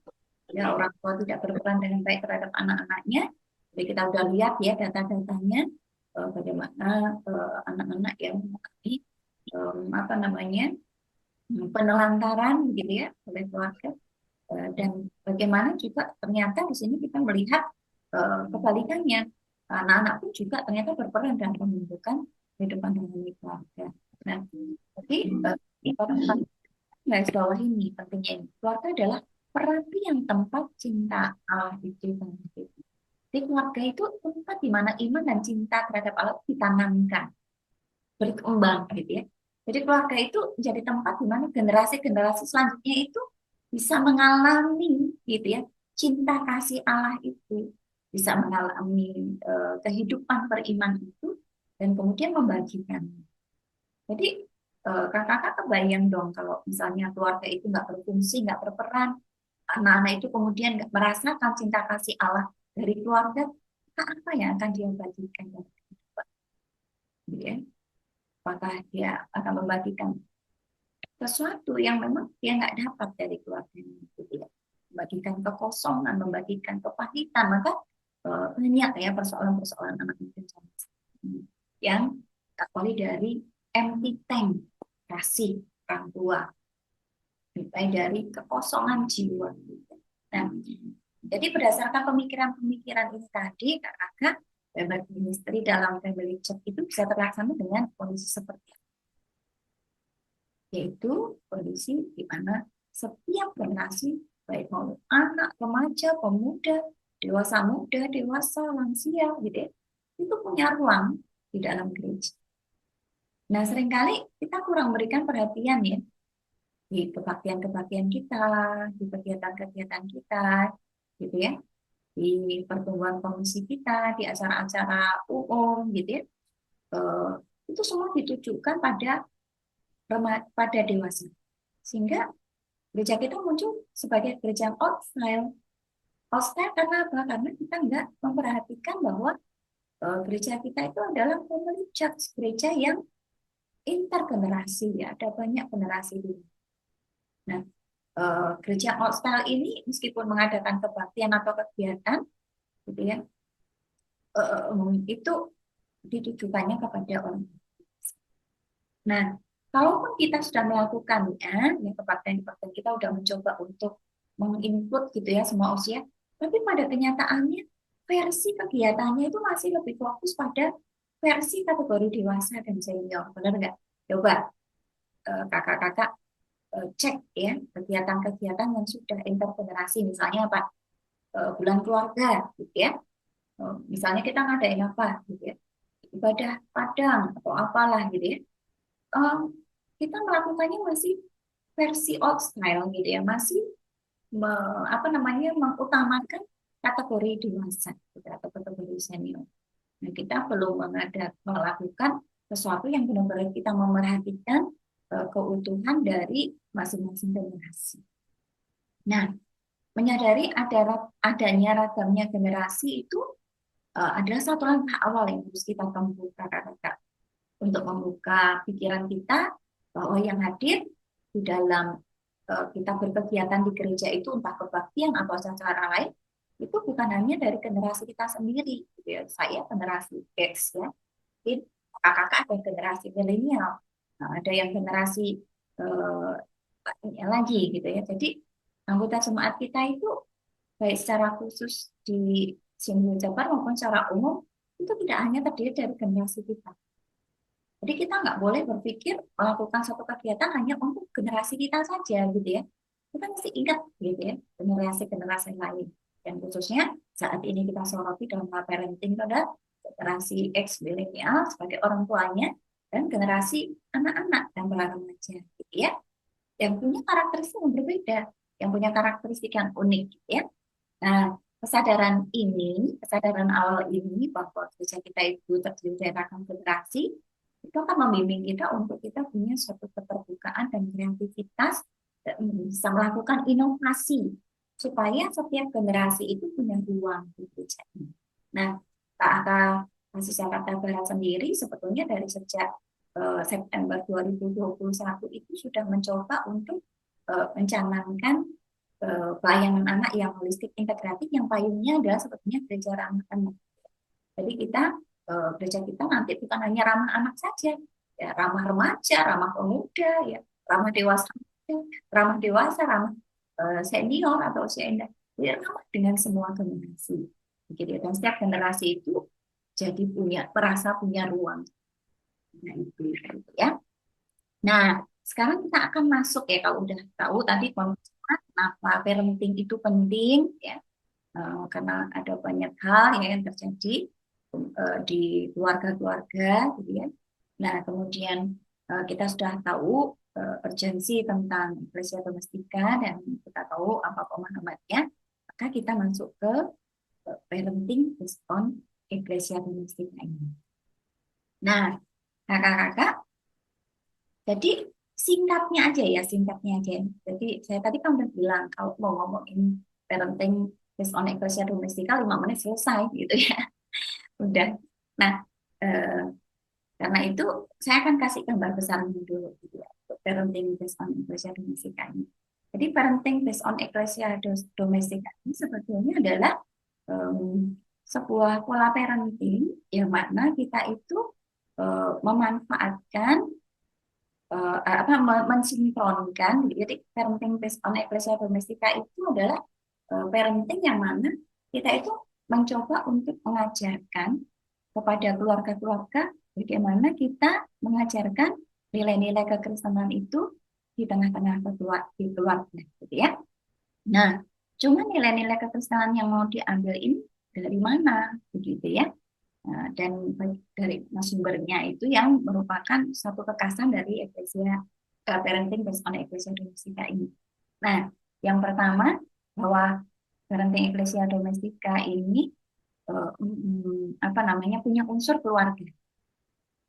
ya orang tua tidak berperan dengan baik terhadap anak-anaknya. Jadi kita udah lihat ya data-datanya bagaimana anak-anak yang mengalami apa namanya penelantaran gitu ya oleh keluarga. Dan bagaimana juga ternyata di sini kita melihat kebalikannya, anak-anak pun juga ternyata berperan dalam pembentukan kehidupan rohani keluarga. Nah, jadi garis bawah ini pentingnya ini. Keluarga adalah perapi yang tempat cinta Allah itu bangkit. Jadi keluarga itu tempat di mana iman dan cinta terhadap Allah ditanamkan, berkembang gitu ya. Jadi keluarga itu menjadi tempat di mana generasi-generasi selanjutnya itu bisa mengalami gitu ya cinta kasih Allah itu, bisa mengalami kehidupan beriman itu dan kemudian membagikan. Jadi kakak-kakak kebayang dong kalau misalnya keluarga itu nggak berfungsi, nggak berperan, anak-anak itu kemudian nggak merasakan cinta kasih Allah dari keluarga, apa yang akan dia bagikan dalam kehidupan? Gitu ya. Apakah dia akan membagikan sesuatu yang memang dia nggak dapat dari keluarganya, gitu ya. Membagikan kekosongan, membagikan kepahitan, maka banyak ya persoalan-persoalan anak muda yang awali dari empty tank kasih orang tua, mulai dari kekosongan jiwa. Nah, jadi berdasarkan pemikiran-pemikiran ini tadi, kakak family ministry dalam family church itu bisa terlaksana dengan kondisi seperti ini, yaitu kondisi di mana setiap generasi, baik mau anak, remaja, pemuda, dewasa muda, dewasa, lansia, gitu ya, itu punya ruang di dalam gereja. Nah, seringkali kita kurang berikan perhatian ya di kebaktian-kebaktian kita, di kegiatan-kegiatan kita, gitu ya, di pertemuan komisi kita, di acara-acara umum, gitu ya. Itu semua ditujukan pada dewasa, sehingga gereja kita muncul sebagai gereja yang old style. Old style karena apa? Karena kita nggak memperhatikan bahwa gereja kita itu adalah family church, gereja yang intergenerasi ya, ada banyak generasi di. Nah, gereja old style ini meskipun mengadakan kebaktian atau kegiatan, gitu ya, itu ditujukannya kepada orang. Nah, kalaupun kita sudah melakukannya, ya kebaktian-kebaktian kita sudah mencoba untuk menginput gitu ya semua usia, tapi pada kenyataannya versi kegiatannya itu masih lebih fokus pada versi kategori dewasa dan senior, benar nggak? Coba kakak-kakak cek ya kegiatan-kegiatan yang sudah intergenerasi, misalnya apa? Bulan keluarga, gitu ya. Misalnya kita ngadain apa, gitu ya? Ibadah Padang atau apalah, gitu ya. Kita melakukannya masih versi old style gitu ya, masih mengutamakan kategori dewasa gitu, atau kategori senior. Nah, kita belum melakukan sesuatu yang benar-benar kita memerhatikan keutuhan dari masing-masing generasi. Nah, menyadari adanya ragamnya generasi itu adalah satu langkah awal yang harus kita tempuh, kakak-kakak, untuk membuka pikiran kita bahwa yang hadir di dalam kita berkegiatan di gereja itu, entah kebaktian atau acara lain, itu bukan hanya dari generasi kita sendiri, gitu ya. Saya generasi X ya, kakak ada generasi milenial, ada yang generasi eh, lagi gitu ya. Jadi anggota jemaat kita itu baik secara khusus di Simul Jabar maupun secara umum itu tidak hanya terdiri dari generasi kita. Jadi kita nggak boleh berpikir melakukan satu kegiatan hanya untuk generasi kita saja gitu ya. Kita mesti ingat gitu ya generasi-generasi lain. Dan khususnya saat ini kita soroti dalam hal parenting pada generasi X milenial sebagai orang tuanya dan generasi anak-anak dan para remaja gitu ya. Yang punya karakteristik yang berbeda, yang punya karakteristik yang unik gitu ya. Nah, kesadaran awal ini bahwa gereja kita itu terdiri dari ragam generasi, itu akan membimbing kita untuk kita punya suatu keterbukaan dan kreativitas dan bisa melakukan inovasi supaya setiap generasi itu punya ruang di gereja ini. Nah, Kak Masih Jakarta Barat sendiri sebetulnya dari sejak September 2021 itu sudah mencoba untuk mencanangkan pelayanan anak yang holistik integratif yang payungnya adalah sebetulnya gereja ramah anak. Jadi gereja kita nanti bukan hanya ramah anak saja, ya ramah remaja, ramah pemuda, ya ramah dewasa, ramah senior atau usia indah. Jadi ramah dengan semua generasi. Begitu ya. Dan setiap generasi itu jadi merasa punya ruang. Nah, itu ya. Nah, sekarang kita akan masuk ya kalau udah tahu tadi kenapa parenting itu penting ya. Karena ada banyak hal ya yang terjadi di keluarga-keluarga gitu ya. Nah, kemudian kita sudah tahu urgensi tentang Ecclesia Domestica dan kita tahu apa pemahamannya, maka kita masuk ke parenting based on Ecclesia Domestica ini. Nah, kakak-kakak, jadi singkatnya aja. Jadi saya tadi kan udah bilang kalau mau ngomongin parenting based on Ecclesia Domestica 5 menit selesai gitu ya. Udah. Nah, karena itu saya akan kasih gambar besarnya dulu gitu ya, untuk parenting based on Ecclesia Domestica ini. Jadi parenting based on Ecclesia Domestica ini sebetulnya adalah sebuah pola parenting yang mana kita itu memanfaatkan mensinkronkan. Jadi parenting based on Ecclesia Domestica itu adalah parenting yang mana kita itu mencoba untuk mengajarkan kepada keluarga-keluarga bagaimana kita mengajarkan nilai-nilai kekristenan itu di tengah-tengah keluarga, gitu ya. Nah, cuma nilai-nilai kekristenan yang mau diambil ini dari mana, begitu ya. Nah, dan dari sumbernya itu yang merupakan satu kekasan dari Ecclesia parenting based on Ecclesia Domestica ini. Nah, yang pertama bahwa parenting Ecclesia Domestica ini punya unsur keluarga.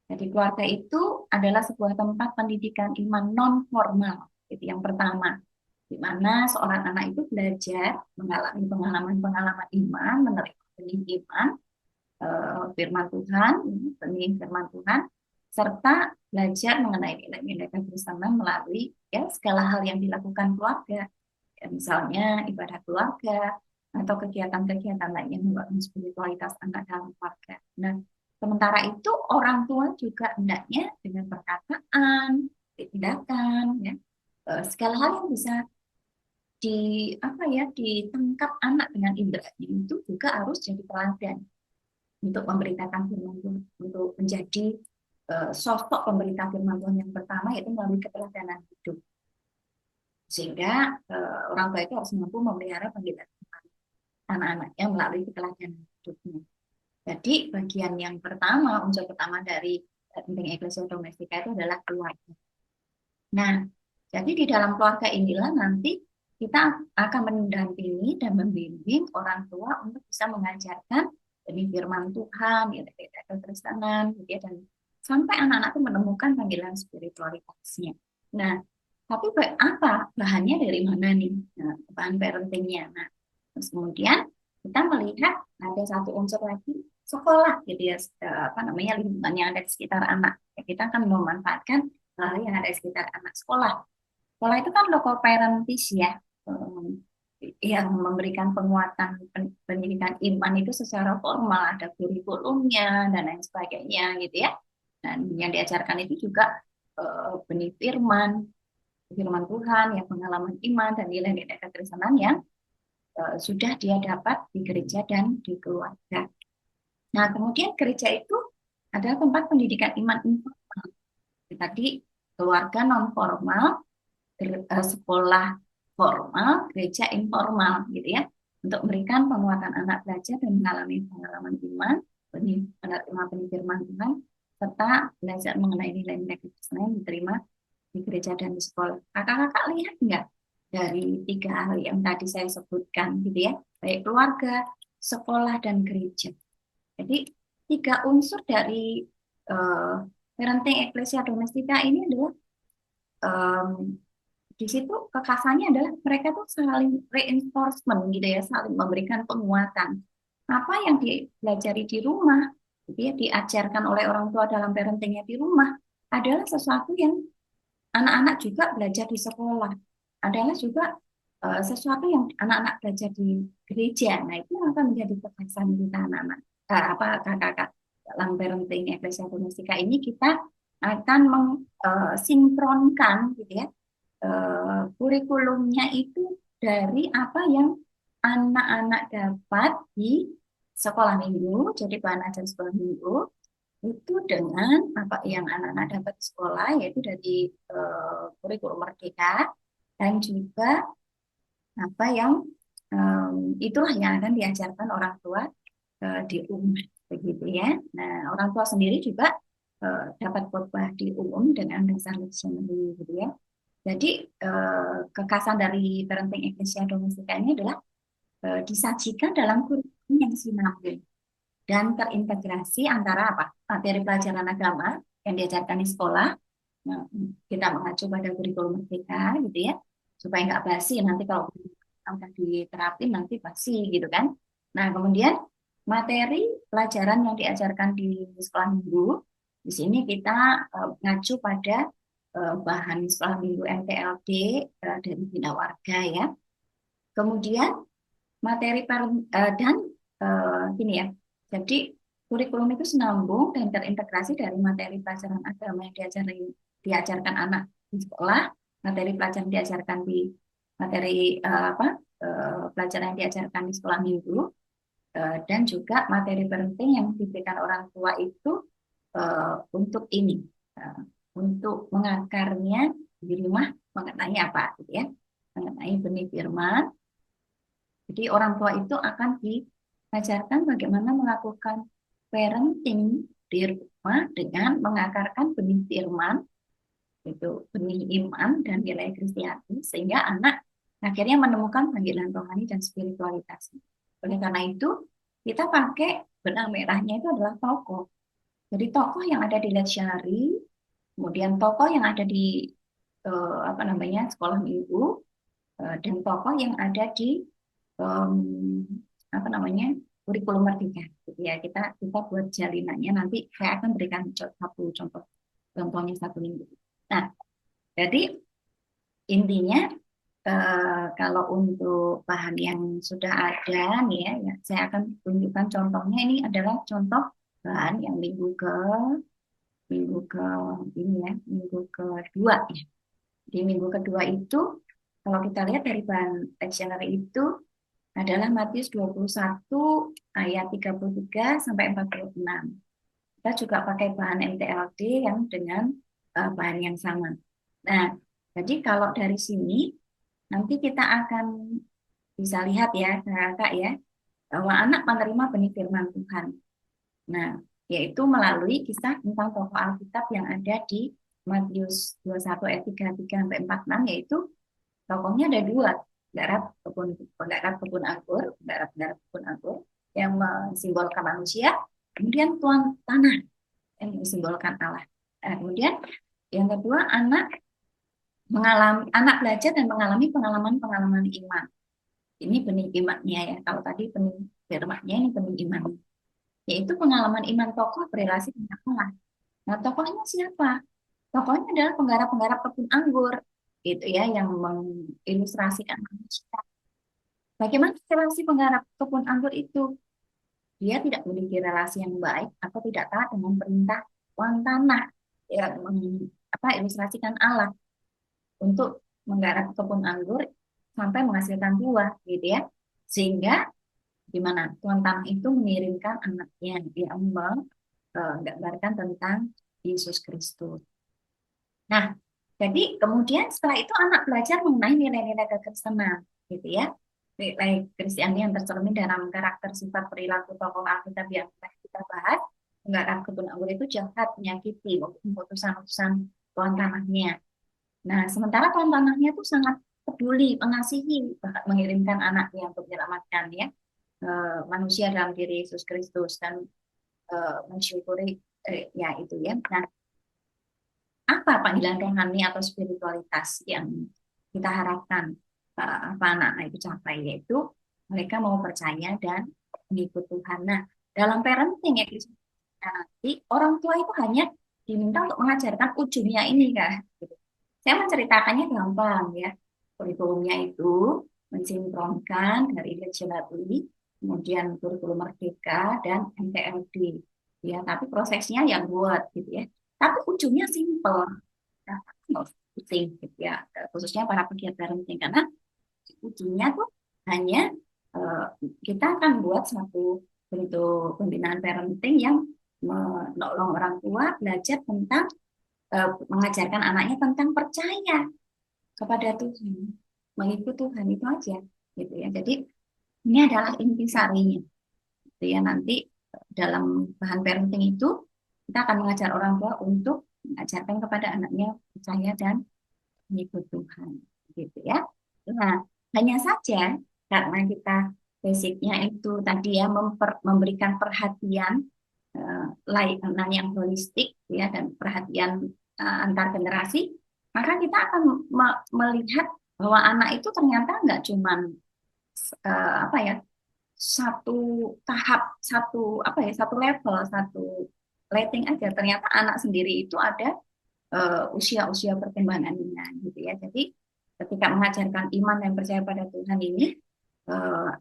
Jadi keluarga itu adalah sebuah tempat pendidikan iman non formal. Itu yang pertama, di mana seorang anak itu belajar mengalami pengalaman-pengalaman iman, menerima benih iman, firman Tuhan, benih firman Tuhan, serta belajar mengenai nilai-nilai kekristenan melalui ya segala hal yang dilakukan keluarga. Ya, misalnya ibadah keluarga atau kegiatan-kegiatan lain yang membangun spiritualitas anak dalam keluarga. Nah, sementara itu orang tua juga hendaknya dengan perkataan, tindakan, ya, segala hal yang bisa ditangkap anak dengan indranya itu juga harus jadi teladan untuk memberitakan firman Tuhan, untuk menjadi sosok pemberita firman Tuhan yang pertama yaitu melalui keteladanan hidup. Sehingga orang tua itu harus mampu memelihara panggilan anak-anaknya melalui keteladanan hidupnya. Jadi bagian yang pertama, unsur pertama dari parenting Ecclesia Domestica itu adalah keluarga. Nah, jadi di dalam keluarga inilah nanti kita akan mendampingi dan membimbing orang tua untuk bisa mengajarkan demi firman Tuhan, nilai-nilai kekristenan, gitu ya, dan sampai anak-anak itu menemukan panggilan spiritualitasnya. Nah, tapi apa bahannya dari mana nih? Nah, bahan parentingnya. Nah, terus kemudian kita melihat ada satu unsur lagi sekolah, gitu ya, lingkungan yang ada di sekitar anak. Ya, kita akan memanfaatkan hal yang ada di sekitar anak. Sekolah itu kan local parentis ya, yang memberikan penguatan pendidikan iman itu secara formal, ada kurikulumnya dan lain sebagainya gitu ya. Dan yang diajarkan itu juga benih firman Tuhan, yang pengalaman iman dan nilai-nilai kekristenan yang sudah dia dapat di gereja dan di keluarga. Nah, kemudian gereja itu adalah tempat pendidikan iman informal. Tadi keluarga non formal, sekolah formal, gereja informal, gitu ya, untuk memberikan penguatan anak belajar dan mengalami pengalaman iman, menerima benih firman Tuhan, serta belajar mengenai nilai-nilai kekristenan yang diterima di gereja dan di sekolah. Kakak-kakak lihat nggak dari 3 hal yang tadi saya sebutkan, gitu ya, baik keluarga, sekolah, dan gereja. Jadi 3 unsur dari parenting ecclesia domestica ini adalah di situ kekasannya adalah mereka tuh saling reinforcement gitu ya, saling memberikan penguatan. Apa yang dipelajari di rumah, gitu ya, diajarkan oleh orang tua dalam parentingnya di rumah adalah sesuatu yang anak-anak juga belajar di sekolah, adalah juga sesuatu yang anak-anak belajar di gereja. Nah, itu yang akan menjadi kekasan kita anak-anak, kakak-kakak dalam parenting ecclesia domestica ini. Kita akan mensinkronkan gitu ya, kurikulumnya itu dari apa yang anak-anak dapat di sekolah minggu, jadi bahan ajar sekolah minggu, itu dengan apa yang anak-anak dapat di sekolah, yaitu dari kurikulum merdeka, dan juga apa yang itulah yang akan diajarkan orang tua di rumah, begitu ya. Nah, orang tua sendiri juga dapat khotbah di umum dengan dasar lectionary, gitu ya. Jadi kekasan dari parenting ecclesia domestica ini adalah disajikan dalam kurikulum yang sinambung dan terintegrasi antara apa, materi pelajaran agama yang diajarkan di sekolah. Nah, kita mengacu pada kurikulum merdeka, gitu ya, supaya nggak basi nanti kalau akan diterapin nanti basi, gitu kan. Nah, kemudian materi pelajaran yang diajarkan di sekolah minggu, di sini kita mengacu pada bahan sekolah minggu MTLD dari Bina Warga ya. Kemudian materi dan gini ya. Jadi kurikulum itu sinambung dan terintegrasi dari materi pelajaran agama yang diajarkan anak di sekolah, materi pelajaran diajarkan di materi pelajaran yang diajarkan di sekolah minggu, dan juga materi parenting yang diberikan orang tua itu untuk ini, untuk mengakarnya di rumah mengenai apa, gitu ya, mengenai benih firman. Jadi orang tua itu akan diajarkan bagaimana melakukan parenting di rumah dengan mengakarkan benih firman, itu benih iman dan nilai Kristiani, sehingga anak akhirnya menemukan panggilan rohani dan spiritualitas. Oleh karena itu, kita pakai benang merahnya itu adalah tokoh. Jadi tokoh yang ada di lectionary, kemudian tokoh yang ada di sekolah minggu, dan tokoh yang ada di kurikulum merdeka. Gitu ya, kita buat jalinannya, nanti saya akan berikan satu contohnya satu minggu. Nah, jadi intinya kalau untuk bahan yang sudah ada nih ya, saya akan tunjukkan contohnya. Ini adalah contoh bahan yang minggu kedua ya. Di minggu kedua itu kalau kita lihat dari bahan lectionary itu adalah Matius 21 ayat 33 sampai 46. Kita juga pakai bahan MTLD yang dengan bahan yang sama. Nah, jadi kalau dari sini nanti kita akan bisa lihat ya, kakak ya, bahwa anak menerima benih firman Tuhan. Nah, yaitu melalui kisah tentang tokoh Alkitab yang ada di Matius 21 ayat 33 sampai 46, yaitu tokohnya ada 2, penggarap kebun anggur yang mensimbolkan manusia, kemudian tuan tanah yang mensimbolkan Allah. Nah, kemudian yang kedua, anak belajar dan mengalami pengalaman iman. Ini benih imannya ya. Kalau tadi benih firmannya, ini benih iman. Yaitu pengalaman iman tokoh berelasi dengan Allah. Nah, tokohnya siapa? Tokohnya adalah penggarap kebun anggur, gitu ya, yang mengilustrasikan manusia. Bagaimana relasi penggarap kebun anggur itu? Dia tidak memiliki relasi yang baik atau tidak taat dengan perintah tuan tanah, ya, ilustrasikan Allah untuk menggarap kebun anggur sampai menghasilkan buah, gitu ya. Sehingga gimana tuan tanah itu mengirimkan anaknya, dia menggambarkan tentang Yesus Kristus. Nah, jadi kemudian setelah itu anak belajar mengenai nilai-nilai kekristenan, gitu ya. Nilai Kristiani yang tercermin dalam karakter, sifat, perilaku tokoh Alkitab yang telah kita bahas. Menggarap kebun anggur itu jahat, menyakiti, utusan-utusan tuan tanahnya. Nah, sementara tuan tanahnya itu sangat peduli, mengasihi, bahkan mengirimkan anaknya untuk menyelamatkan ya manusia dalam diri Yesus Kristus dan mensyukuri ya itu ya. Nah, apa panggilan rohani atau spiritualitas yang kita harapkan apa anak-anak itu capai, yaitu mereka mau percaya dan mengikut Tuhan. Nah, dalam parenting ya nanti orang tua itu hanya diminta untuk mengajarkan ujungnya ini kah? Gitu. Saya menceritakannya gampang ya. Kurikulumnya itu mensinkronkan dari legislatif, kemudian kurikulum merdeka dan MTLD. Ya, tapi prosesnya yang buat gitu ya. Tapi ujungnya simple. Nah, nggak usah pusing gitu ya. Khususnya para pegiat parenting karena ujungnya tuh hanya eh, kita akan buat satu bentuk pembinaan parenting yang menolong orang tua belajar tentang mengajarkan anaknya tentang percaya kepada Tuhan, mengikut Tuhan itu aja, gitu ya. Jadi ini adalah intisarinya, gitu ya. Nanti dalam bahan parenting itu kita akan mengajar orang tua untuk mengajarkan kepada anaknya percaya dan mengikut Tuhan, gitu ya. Nah, hanya saja karena kita basicnya itu tadi ya memberikan perhatian layanan yang holistik ya dan perhatian antar generasi, maka kita akan melihat bahwa anak itu ternyata nggak cuman apa ya satu tahap satu level satu rating aja. Ternyata anak sendiri itu ada usia-usia perkembangannya gitu ya. Jadi ketika mengajarkan iman dan percaya pada Tuhan ini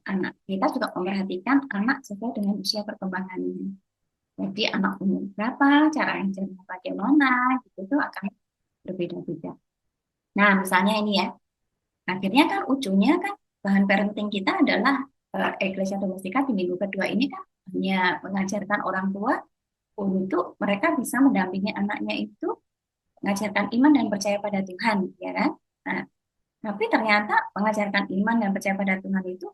anak kita juga memperhatikan anak sesuai dengan usia perkembangannya. Jadi anak umur berapa, cara ngajarnya bagaimana, gitu itu akan berbeda-beda. Nah, misalnya ini ya, akhirnya kan ujungnya kan bahan parenting kita adalah Ecclesia Domestika di minggu kedua ini kan hanya mengajarkan orang tua untuk mereka bisa mendampingi anaknya itu mengajarkan iman dan percaya pada Tuhan, ya kan? Nah, tapi ternyata mengajarkan iman dan percaya pada Tuhan itu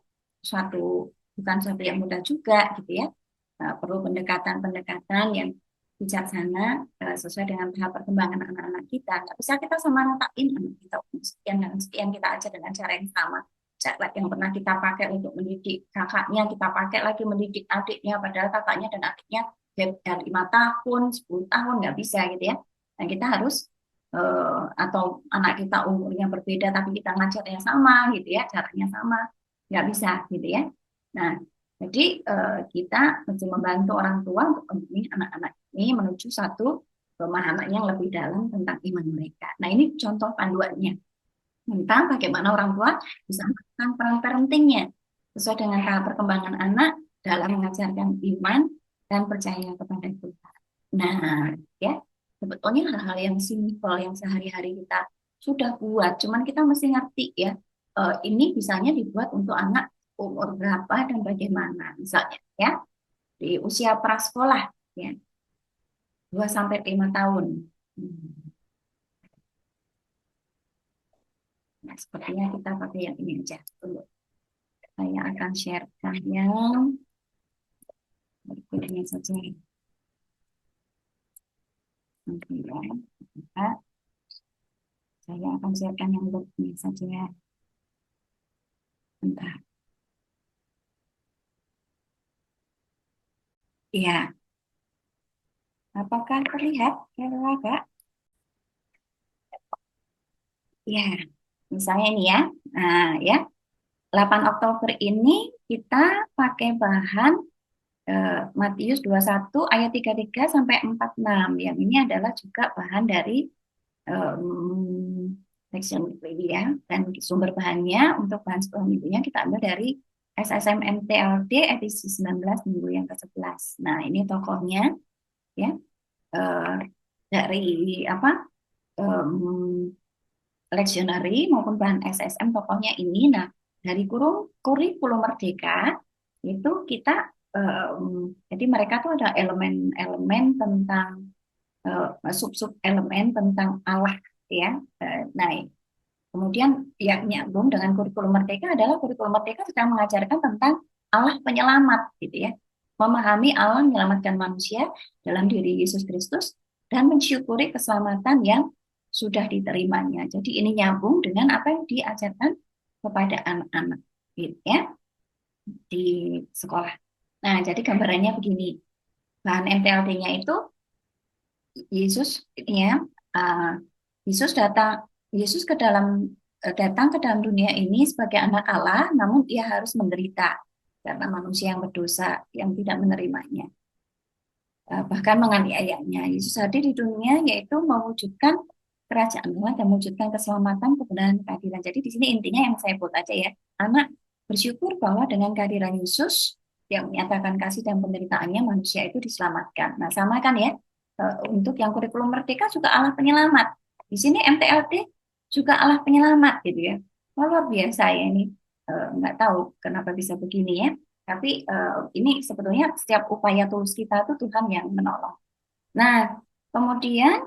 bukan suatu yang mudah juga, gitu ya. Perlu pendekatan-pendekatan yang bijaksana sesuai dengan tahap perkembangan anak-anak kita. Nggak bisa kita sama ratain anak kita sekian dan sekian kita ajar dengan cara yang sama. Cara yang pernah kita pakai untuk mendidik kakaknya, kita pakai lagi mendidik adiknya, padahal kakaknya dan adiknya 5 tahun, 10 tahun, nggak bisa gitu ya. Dan kita harus atau anak kita umurnya berbeda tapi kita ngajarnya sama gitu ya, caranya sama, nggak bisa gitu ya. Nah, jadi kita mesti membantu orang tua untuk membimbing anak-anak ini menuju satu pemahaman yang lebih dalam tentang iman mereka. Nah, ini contoh panduannya tentang bagaimana orang tua bisa melakukan peran parentingnya sesuai dengan tahap perkembangan anak dalam mengajarkan iman dan percaya kepada Tuhan. Nah, ya sebetulnya hal-hal yang simpel yang sehari-hari kita sudah buat, cuman kita mesti ngerti ya, ini bisanya dibuat untuk anak umur berapa dan bagaimana, misalnya ya di usia prasekolah ya 2 sampai 5 tahun. Nah, sepertinya kita pakai yang ini aja dulu. Saya akan sharekan yang berikutnya saja. Oke, ya. Saya akan sharekan yang berikutnya saja. Bentar. Iya. Apakah terlihat, Kak? Ya, misalnya ini ya. Nah, ya. 8 Oktober ini kita pakai bahan Matius 21 ayat 33 sampai 46. Yang ini adalah juga bahan dari section weekly ya. Dan sumber bahannya untuk bahan 10 minggunya kita ambil dari SSMMTLD edisi 19 minggu yang ke-11. Nah, ini tokohnya ya. eh, dari apa leksionari maupun bahan SSM pokoknya ini. Nah, dari kurikulum Merdeka itu kita jadi mereka tuh ada elemen-elemen tentang sub-sub elemen tentang Allah ya. Nah, kemudian yang nyambung dengan kurikulum Merdeka adalah kurikulum Merdeka sedang mengajarkan tentang Allah penyelamat gitu ya. Memahami Allah menyelamatkan manusia dalam diri Yesus Kristus dan mensyukuri keselamatan yang sudah diterimanya. Jadi ini nyambung dengan apa yang diajarkan kepada anak-anak gitu ya di sekolah. Nah, jadi gambarannya begini. Bahan MTLD-nya itu Yesus ya, uh, Yesus Yesus datang ke dalam dunia ini sebagai anak Allah, namun ia harus menderita karena manusia yang berdosa yang tidak menerimanya, bahkan menganiayanya. Yesus hadir di dunia yaitu mewujudkan kerajaan Allah dan mewujudkan keselamatan, kebenaran, keadilan. Jadi di sini intinya yang saya buat aja ya, anak bersyukur bahwa dengan kehadiran Yesus yang menyatakan kasih dan penderitaannya manusia itu diselamatkan. Nah, sama kan ya, untuk yang kurikulum Merdeka juga Allah penyelamat. Di sini MTLD juga Allah penyelamat gitu ya. Luar biasa ya ini. Nggak tahu kenapa bisa begini ya. Tapi ini sebetulnya setiap upaya tulus kita itu Tuhan yang menolong. Nah, kemudian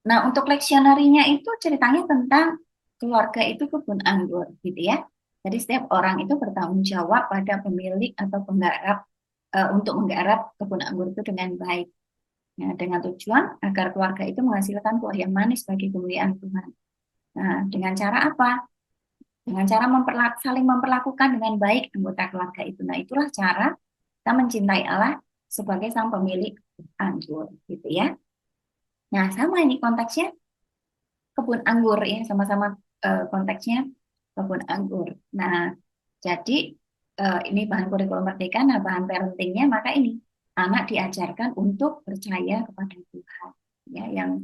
nah untuk leksionarinya itu ceritanya tentang keluarga itu kebun anggur gitu ya. Jadi setiap orang itu bertanggung jawab pada pemilik atau penggarap untuk menggarap kebun anggur itu dengan baik. Nah, dengan tujuan agar keluarga itu menghasilkan buah yang manis bagi kemuliaan Tuhan. Nah, dengan cara apa? Dengan cara saling memperlakukan dengan baik anggota keluarga itu. Nah, itulah cara kita mencintai Allah sebagai sang pemilik anggur, gitu ya. Nah, sama ini konteksnya kebun anggur ya, sama-sama konteksnya kebun anggur. Nah, jadi ini bahan kurikulum Merdeka, nah bahan parentingnya maka ini anak diajarkan untuk percaya kepada Tuhan, ya, yang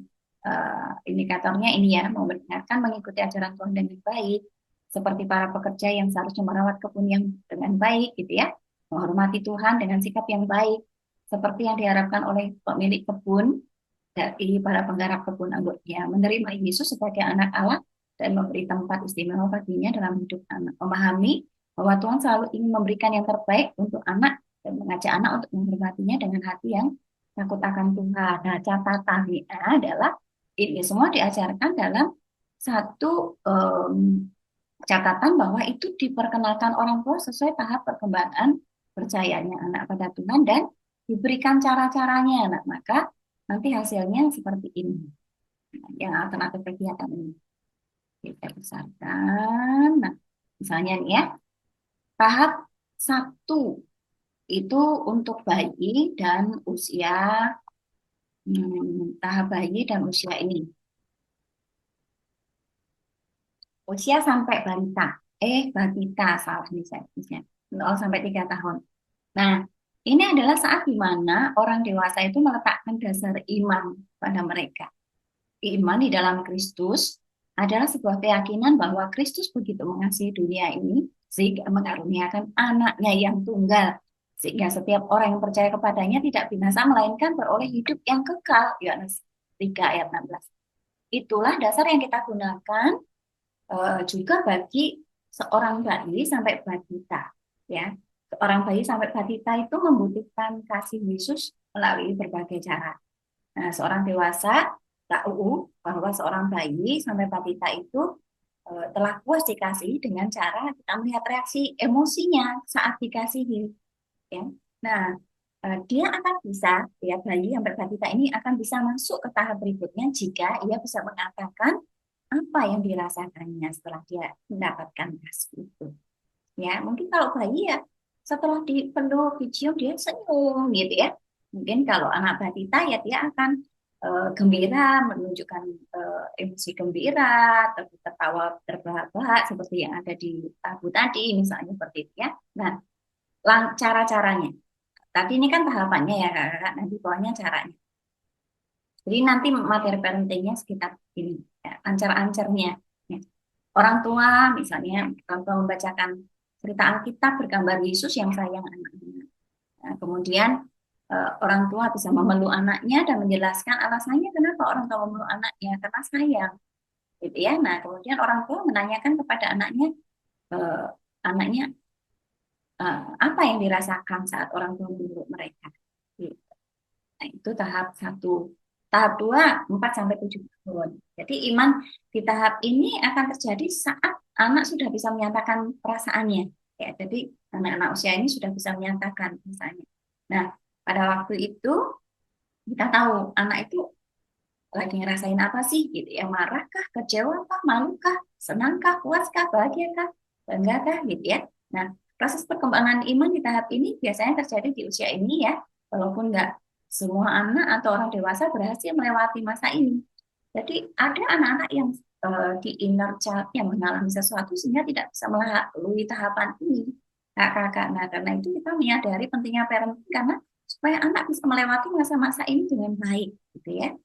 indikatornya ini ya, mau mendengarkan, mengikuti ajaran Tuhan dengan baik, seperti para pekerja yang seharusnya merawat kebun yang dengan baik, gitu ya, menghormati Tuhan dengan sikap yang baik, seperti yang diharapkan oleh pemilik kebun dari para penggarap kebun anggurnya, menerima Yesus sebagai anak Allah dan memberi tempat istimewa baginya dalam hidup anak. Memahami bahwa Tuhan selalu ingin memberikan yang terbaik untuk anak dan mengajak anak untuk menghormatinya dengan hati yang takut akan Tuhan. Nah, catatannya adalah ini semua diajarkan dalam satu catatan bahwa itu diperkenalkan orang tua sesuai tahap perkembangan percayanya anak pada Tuhan dan diberikan cara-caranya. Nah, maka nanti hasilnya seperti ini. Yang alternatif kegiatan ini kita besarkan. Nah, misalnya nih ya, tahap 1 itu untuk bayi dan usia tahap bayi dan usia ini. Usia sampai balita. Balita salah nih saya. 0 sampai 3 tahun. Nah, ini adalah saat di mana orang dewasa itu meletakkan dasar iman pada mereka. Iman di dalam Kristus adalah sebuah keyakinan bahwa Kristus begitu mengasihi dunia ini sehingga mengaruniakan anaknya yang tunggal. Sehingga setiap orang yang percaya kepadanya tidak binasa melainkan beroleh hidup yang kekal. Yohanes 3 ayat 16. Itulah dasar yang kita gunakan juga bagi seorang bayi sampai balita. Ya, seorang bayi sampai balita itu membutuhkan kasih Yesus melalui berbagai cara. Nah, seorang dewasa tahu bahwa seorang bayi sampai balita itu telah puas dikasihi dengan cara kita melihat reaksi emosinya saat dikasihi. Ya. Nah, dia akan bisa, ya bayi sampai balita ini akan bisa masuk ke tahap berikutnya jika ia bisa mengatakan apa yang dirasakannya setelah dia mendapatkan kasih itu. Ya, mungkin kalau bayi ya setelah dipeluk, dicium dia senyum gitu ya. Mungkin kalau anak balita ya dia akan gembira, menunjukkan emosi gembira, tertawa terbahak-bahak seperti yang ada di tabu tadi, misalnya seperti itu ya. Nah, cara-caranya. Tadi ini kan tahapannya ya, kakak. Nanti pokoknya caranya. Jadi nanti materi parentingnya sekitar ini, ya, ancar-ancarnya. Ya. Orang tua misalnya, orang tua membacakan cerita Alkitab bergambar Yesus yang sayang anak-anak. Nah, kemudian orang tua bisa memeluk anaknya dan menjelaskan alasannya kenapa orang tua memeluk anaknya, karena sayang, gitu ya. Nah, kemudian orang tua menanyakan kepada anaknya, eh, anaknya apa yang dirasakan saat orang tua memeluk mereka. Gitu. Nah, itu tahap 1. Tahap 2, 4 sampai 7 tahun. Jadi iman di tahap ini akan terjadi saat anak sudah bisa menyatakan perasaannya. Ya, jadi anak-anak usia ini sudah bisa menyatakan misalnya. Nah, pada waktu itu kita tahu anak itu lagi ngerasain apa sih gitu ya, marahkah, kecewa kah, malukah, senangkah, puaskah, bahagiakah, banggakah gitu ya. Nah, proses perkembangan iman di tahap ini biasanya terjadi di usia ini ya, walaupun nggak semua anak atau orang dewasa berhasil melewati masa ini. Jadi ada anak-anak yang di inner child yang mengalami sesuatu sehingga tidak bisa melalui tahapan ini, kakak-kakak. Nah, karena itu kita menyadari pentingnya parenting karena supaya anak bisa melewati masa-masa ini dengan baik, gitu ya.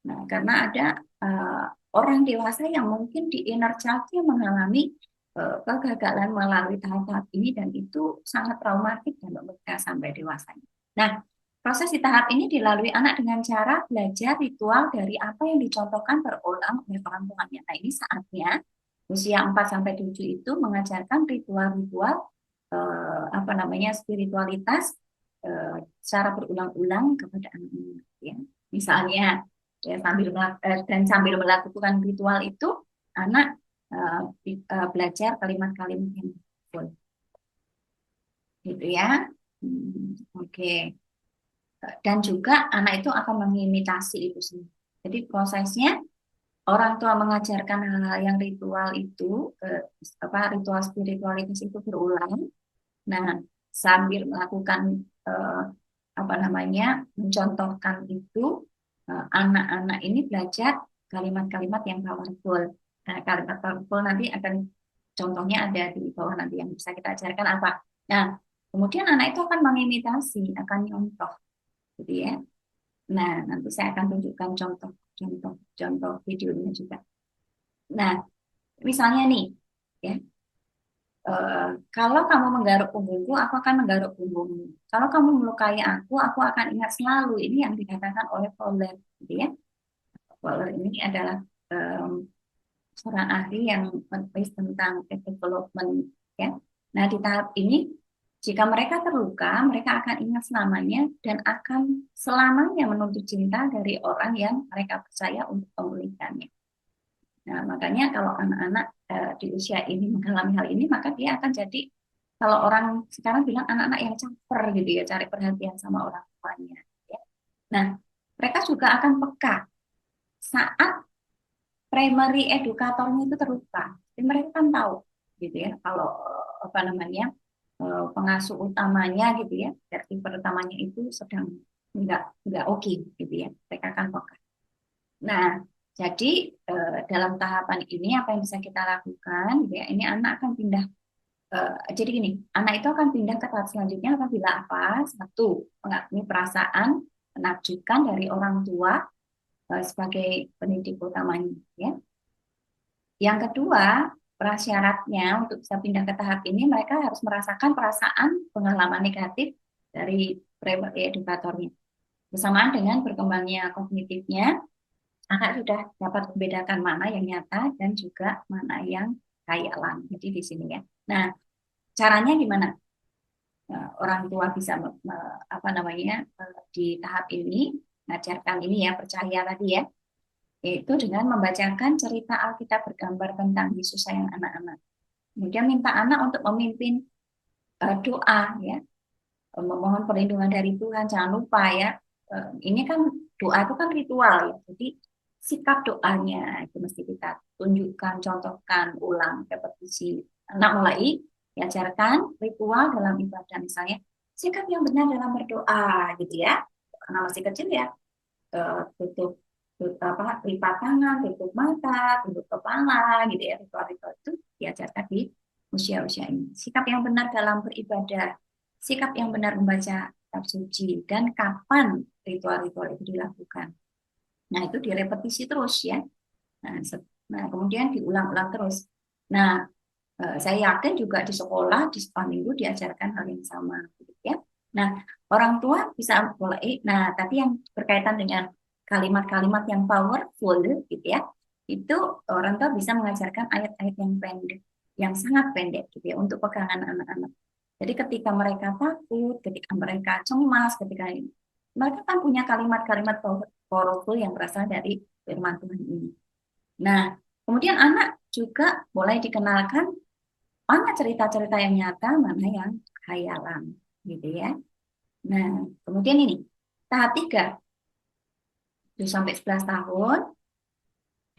Nah, karena ada uh, orang dewasa yang mungkin di inner child-nya mengalami kegagalan melalui tahap-tahap ini dan itu sangat traumatik dan membekas sampai dewasanya. Nah, proses di tahap ini dilalui anak dengan cara belajar ritual dari apa yang dicontohkan berulang oleh orang tuanya. Nah, ini saatnya usia 4 sampai 7 itu mengajarkan ritual-ritual apa namanya spiritualitas secara berulang-ulang kepada anak-anak ya. Misalnya ya, dan sambil melakukan ritual itu anak belajar kalimat-kalimat yang betul gitu ya. Oke. Dan juga anak itu akan mengimitasi itu sendiri. Jadi prosesnya orang tua mengajarkan hal-hal yang ritual itu ritual spiritualitas itu berulang. Nah, sambil melakukan apa namanya mencontohkan itu anak-anak ini belajar kalimat-kalimat yang powerful. Nah, kalimat powerful nanti akan contohnya ada di bawah nanti yang bisa kita ajarkan apa. Nah, kemudian anak itu akan mengimitasi, akan nyontoh, gitu ya. Nah, nanti saya akan tunjukkan contoh videonya juga. Nah, misalnya nih, ya, kalau kamu menggaruk punggungku, aku akan menggaruk punggungmu. Kalau kamu melukai aku akan ingat selalu. Ini yang dikatakan oleh Fowler, gitu ya. Fowler ini adalah seorang ahli yang menulis tentang development, ya. Nah, di tahap ini, jika mereka terluka, mereka akan ingat selamanya dan akan selamanya menuntut cinta dari orang yang mereka percaya untuk memulihkannya. Nah, makanya kalau anak-anak di usia ini mengalami hal ini, maka dia akan jadi, kalau orang sekarang bilang anak-anak yang caper gitu ya, cari perhatian sama orang tuanya. Ya. Nah, mereka juga akan peka saat primary edukatornya itu terluka. Jadi mereka kan tahu gitu ya, kalau apa namanya pengasuh utamanya gitu ya, caregiver utamanya itu sedang nggak oke gitu ya, mereka akan peka. Nah, jadi dalam tahapan ini apa yang bisa kita lakukan? Ya, ini anak akan pindah. Jadi gini, anak itu akan pindah ke tahap selanjutnya apabila apa? Satu, mengakui perasaan menakjubkan dari orang tua sebagai pendidik utamanya. Ya. Yang kedua, prasyaratnya untuk bisa pindah ke tahap ini, mereka harus merasakan perasaan pengalaman negatif dari primary edukatornya. Bersamaan dengan berkembangnya kognitifnya, anak sudah dapat membedakan mana yang nyata dan juga mana yang khayalan. Jadi di sini ya. Nah, caranya gimana? Orang tua bisa apa namanya di tahap ini mengajarkan ini ya, percaya tadi ya, yaitu dengan membacakan cerita Alkitab bergambar tentang Yesus sayang anak-anak. Kemudian minta anak untuk memimpin doa ya, memohon perlindungan dari Tuhan. Jangan lupa ya, ini kan doa itu kan ritual ya. Jadi sikap doanya itu mesti kita tunjukkan, contohkan, ulang, repetisi. Anak mulai diajarkan ritual dalam ibadah, misalnya sikap yang benar dalam berdoa gitu ya. Karena masih kecil ya, tutup lipat tangan, tutup mata, tutup kepala gitu ya. Ritual-ritual itu diajarkan di usia-usia ini. Sikap yang benar dalam beribadah, sikap yang benar membaca kitab suci, dan kapan ritual-ritual itu dilakukan. Nah, itu direpetisi terus ya. Nah, kemudian diulang-ulang terus. Nah, Saya yakin juga di sekolah minggu diajarkan hal yang sama, gitu ya. Nah, orang tua bisa mulai. Nah, tadi yang berkaitan dengan kalimat-kalimat yang powerful, gitu ya, itu orang tua bisa mengajarkan ayat-ayat yang pendek, yang sangat pendek, gitu ya, untuk pegangan anak-anak. Jadi ketika mereka takut, ketika mereka cemas, ketika mereka kan punya kalimat-kalimat powerful yang berasal dari firman Tuhan ini. Nah, kemudian anak juga mulai dikenalkan mana cerita-cerita yang nyata, mana yang khayalan, gitu ya. Nah, kemudian ini tahap 3, 7 sampai 11 tahun,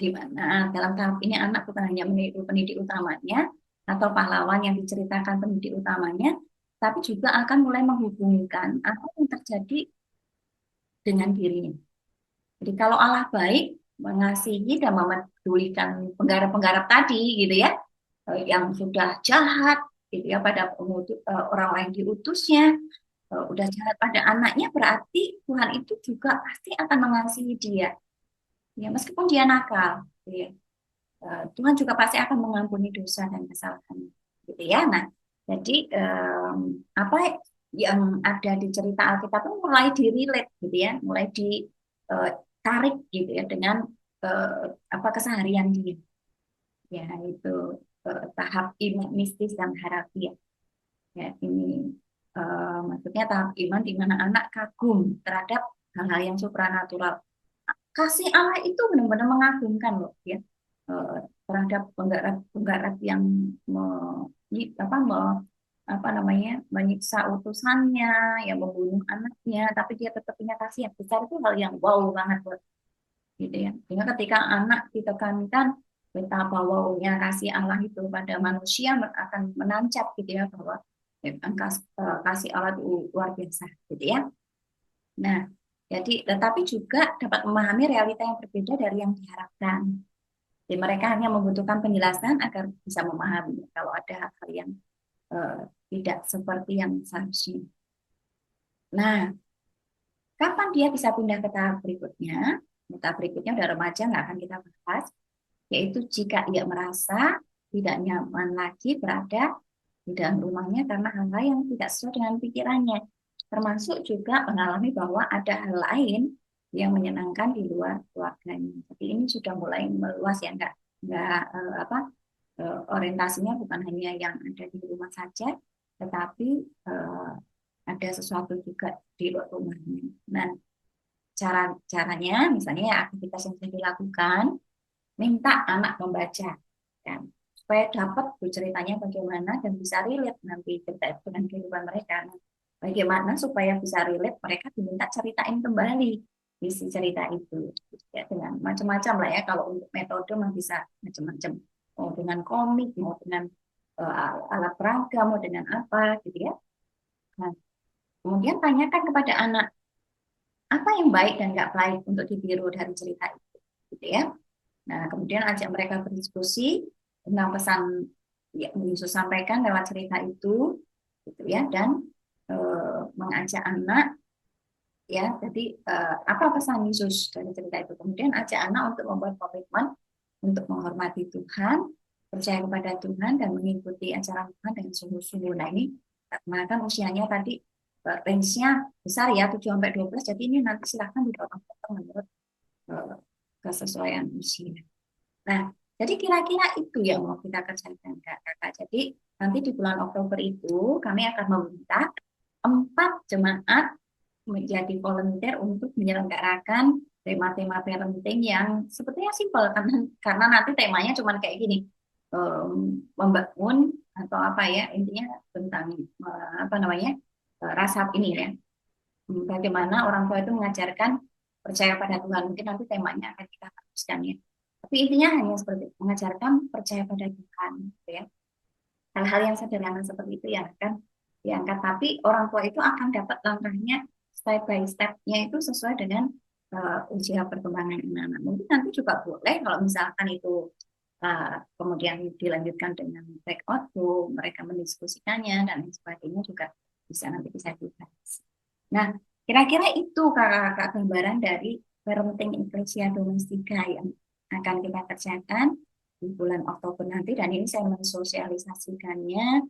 di mana dalam tahap ini anak bukan hanya meniru pendidik utamanya atau pahlawan yang diceritakan pendidik utamanya, tapi juga akan mulai menghubungkan apa yang terjadi dengan dirinya. Jadi kalau Allah baik, mengasihi dan memedulikan penggarap-penggarap tadi, gitu ya, yang sudah jahat, gitu ya, pada orang-orang yang diutusnya, udah jahat pada anaknya, berarti Tuhan itu juga pasti akan mengasihi dia, ya meskipun dia nakal, gitu ya. Tuhan juga pasti akan mengampuni dosa dan kesalahan, gitu ya. Nah, jadi apa yang ada di cerita Alkitab itu mulai direlate, gitu ya, mulai ditarik, gitu ya, dengan apa keseharian dia, ya itu tahap iman mistis dan harafiah. Ya, ini maksudnya tahap iman di mana anak kagum terhadap hal-hal yang supranatural. Kasih Allah itu benar-benar mengagumkan loh, ya. Terhadap penggarap-penggarap yang apa namanya, menyiksa utusannya, yang membunuh anaknya, tapi dia tetap punya kasih yang besar, itu hal yang wow banget buat, gitu ya. Sehingga ketika anak ditekankan betapa wownya kasih Allah itu pada manusia akan menancap, gitu ya, bahwa kasih Allah itu luar biasa, gitu ya. Nah, jadi tetapi juga dapat memahami realita yang berbeda dari yang diharapkan. Jadi mereka hanya membutuhkan penjelasan agar bisa memahami kalau ada hal yang tidak seperti yang seharusnya. Nah, kapan dia bisa pindah ke tahap berikutnya? Tahap berikutnya udah remaja, nggak akan kita bahas, yaitu jika ia merasa tidak nyaman lagi berada di dalam rumahnya karena hal-hal yang tidak sesuai dengan pikirannya, termasuk juga mengalami bahwa ada hal lain yang menyenangkan di luar keluarganya. Jadi ini sudah mulai meluas ya, nggak orientasinya bukan hanya yang ada di rumah saja, tetapi ada sesuatu juga di luar rumahnya. Nah, caranya misalnya ya, aktivitas yang bisa dilakukan, minta anak membaca, kan, supaya dapat ceritanya bagaimana dan bisa relate nanti cerita itu dengan kehidupan mereka. Nah, bagaimana supaya bisa relate, mereka diminta ceritain kembali isi cerita itu, ya, dengan macam-macam lah ya. Kalau untuk metode mah bisa macam-macam, mau dengan komik, mau dengan alat peraga, mau dengan apa, gitu ya. Nah, kemudian tanyakan kepada anak apa yang baik dan nggak baik untuk ditiru dari cerita itu, gitu ya. Nah, kemudian ajak mereka berdiskusi tentang pesan yang Yesus sampaikan lewat cerita itu, gitu ya, dan mengajak anak, ya, jadi apa pesan Yesus dari cerita itu. Kemudian ajak anak untuk membuat komitmen untuk menghormati Tuhan, percaya kepada Tuhan, dan mengikuti ajaran Tuhan dengan sungguh-sungguh. Nah, ini karena kan usianya tadi range-nya besar ya, 7-12, jadi ini nanti silahkan dipotong-potong menurut kesesuaian usia. Nah, jadi kira-kira itu yang mau kita kerjakan, Kakak. Jadi nanti di bulan Oktober itu kami akan meminta 4 jemaat menjadi volunteer untuk menyelenggarakan tema-tema parenting yang sebetulnya simpel, karena nanti temanya cuma kayak gini, membangun atau apa ya, intinya tentang apa namanya, rasa ini ya, bagaimana orang tua itu mengajarkan percaya pada Tuhan. Mungkin nanti temanya akan kita habiskan ya. Tapi intinya hanya seperti mengajarkan percaya pada Tuhan, gitu ya. Hal-hal yang sederhana seperti itu yang akan diangkat. Tapi orang tua itu akan dapat langkahnya step by step-nya itu sesuai dengan usia perkembangan anak-anak. Mungkin nanti juga boleh kalau misalkan itu kemudian dilanjutkan dengan take out to, mereka mendiskusikannya dan lain sebagainya, juga nanti bisa dibahas. Nah, kira-kira itu kakak-kakak gambaran dari parenting Ecclesia Domestika yang akan kita kerjakan. di bulan Oktober nanti, dan ini saya mensosialisasikannya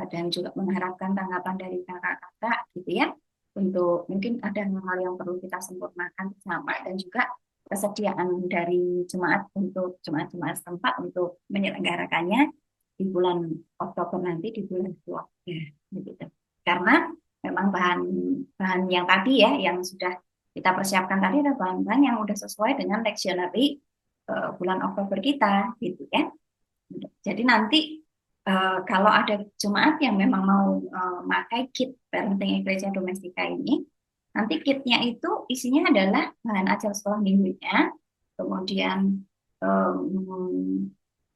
dan juga mengharapkan tanggapan dari kakak-kakak gitu ya, untuk mungkin ada hal yang perlu kita sempurnakan bersama, dan juga kesediaan dari jemaat untuk jemaat-jemaat setempat untuk menyelenggarakannya di bulan Oktober nanti, di bulan keluarga begitu. Karena memang bahan yang tadi ya, yang sudah kita persiapkan tadi ada bahan-bahan yang sudah sesuai dengan lectionary bulan Oktober kita gitu ya. Jadi nanti kalau ada jemaat yang memang mau memakai kit parenting Ecclesia Domestica ini, nanti kitnya itu isinya adalah bahan ajar sekolah minggunya, kemudian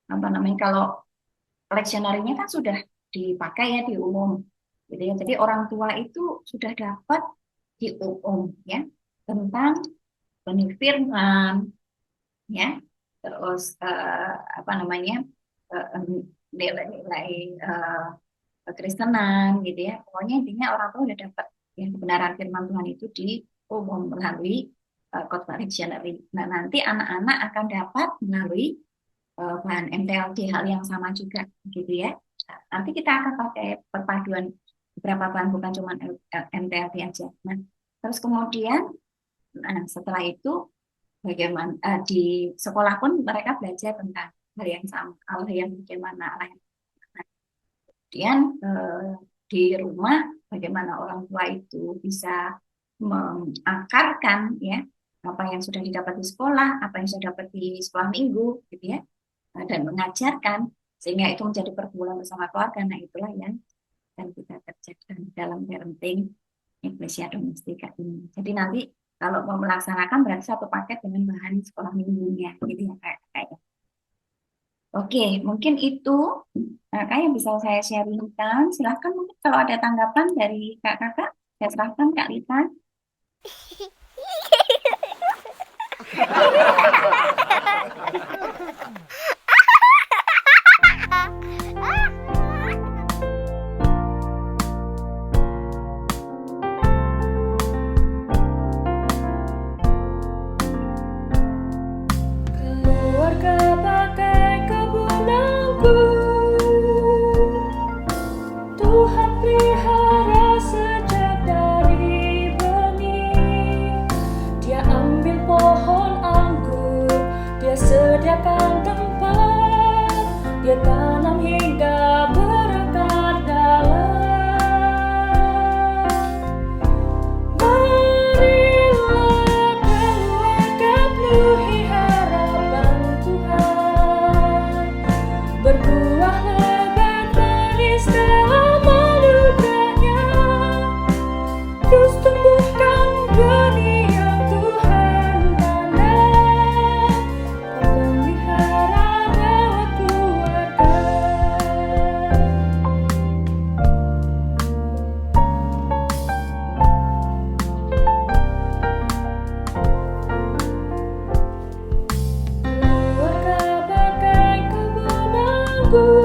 apa namanya, kalau lectionary-nya kan sudah dipakai ya di umum, gitu ya. Jadi orang tua itu sudah dapat di umum ya tentang benih firman, ya, terus apa namanya, nilai-nilai kekristenan gitu ya. Pokoknya intinya orang tua udah dapat yang kebenaran firman Tuhan itu di umum melalui khotbah lectionary. Nah, nanti anak-anak akan dapat melalui bahan MTLD hal yang sama juga gitu ya. Nah, nanti kita akan pakai perpaduan beberapa bahan, bukan cuma MTLD aja. Nah, terus kemudian setelah itu bagaimana di sekolah pun mereka belajar tentang hal yang sama, hal yang bagaimana, kemudian di rumah bagaimana orang tua itu bisa mengakarkan ya apa yang sudah didapat di sekolah, apa yang sudah dapat di sekolah minggu gitu ya, dan mengajarkan sehingga itu menjadi pergumulan bersama keluarga. Nah, itulah yang akan kita kerjakan dalam parenting Ecclesia Domestica ini. Jadi nanti kalau mau melaksanakan berarti satu paket dengan bahan sekolah minggunya gitu ya kayak. Oke, mungkin itu kayak bisa saya sharingkan. Silahkan mungkin kalau ada tanggapan dari kakak-kakak, saya serahkan Kak Lita. Keluarga bagai kebunanku, Tuhan pelihara sejak dari benih. Dia ambil pohon anggur, dia sediakan tempat, dia tanam hingga berakar dalam. Marilah keluarga penuhi harapan Tuhan, berbuah lebat manis dalam anugerahnya. Terus tumbuhkan benih yang Tuhan tanam, memelihara rawat keluarga. Keluarga bagai kebunanku,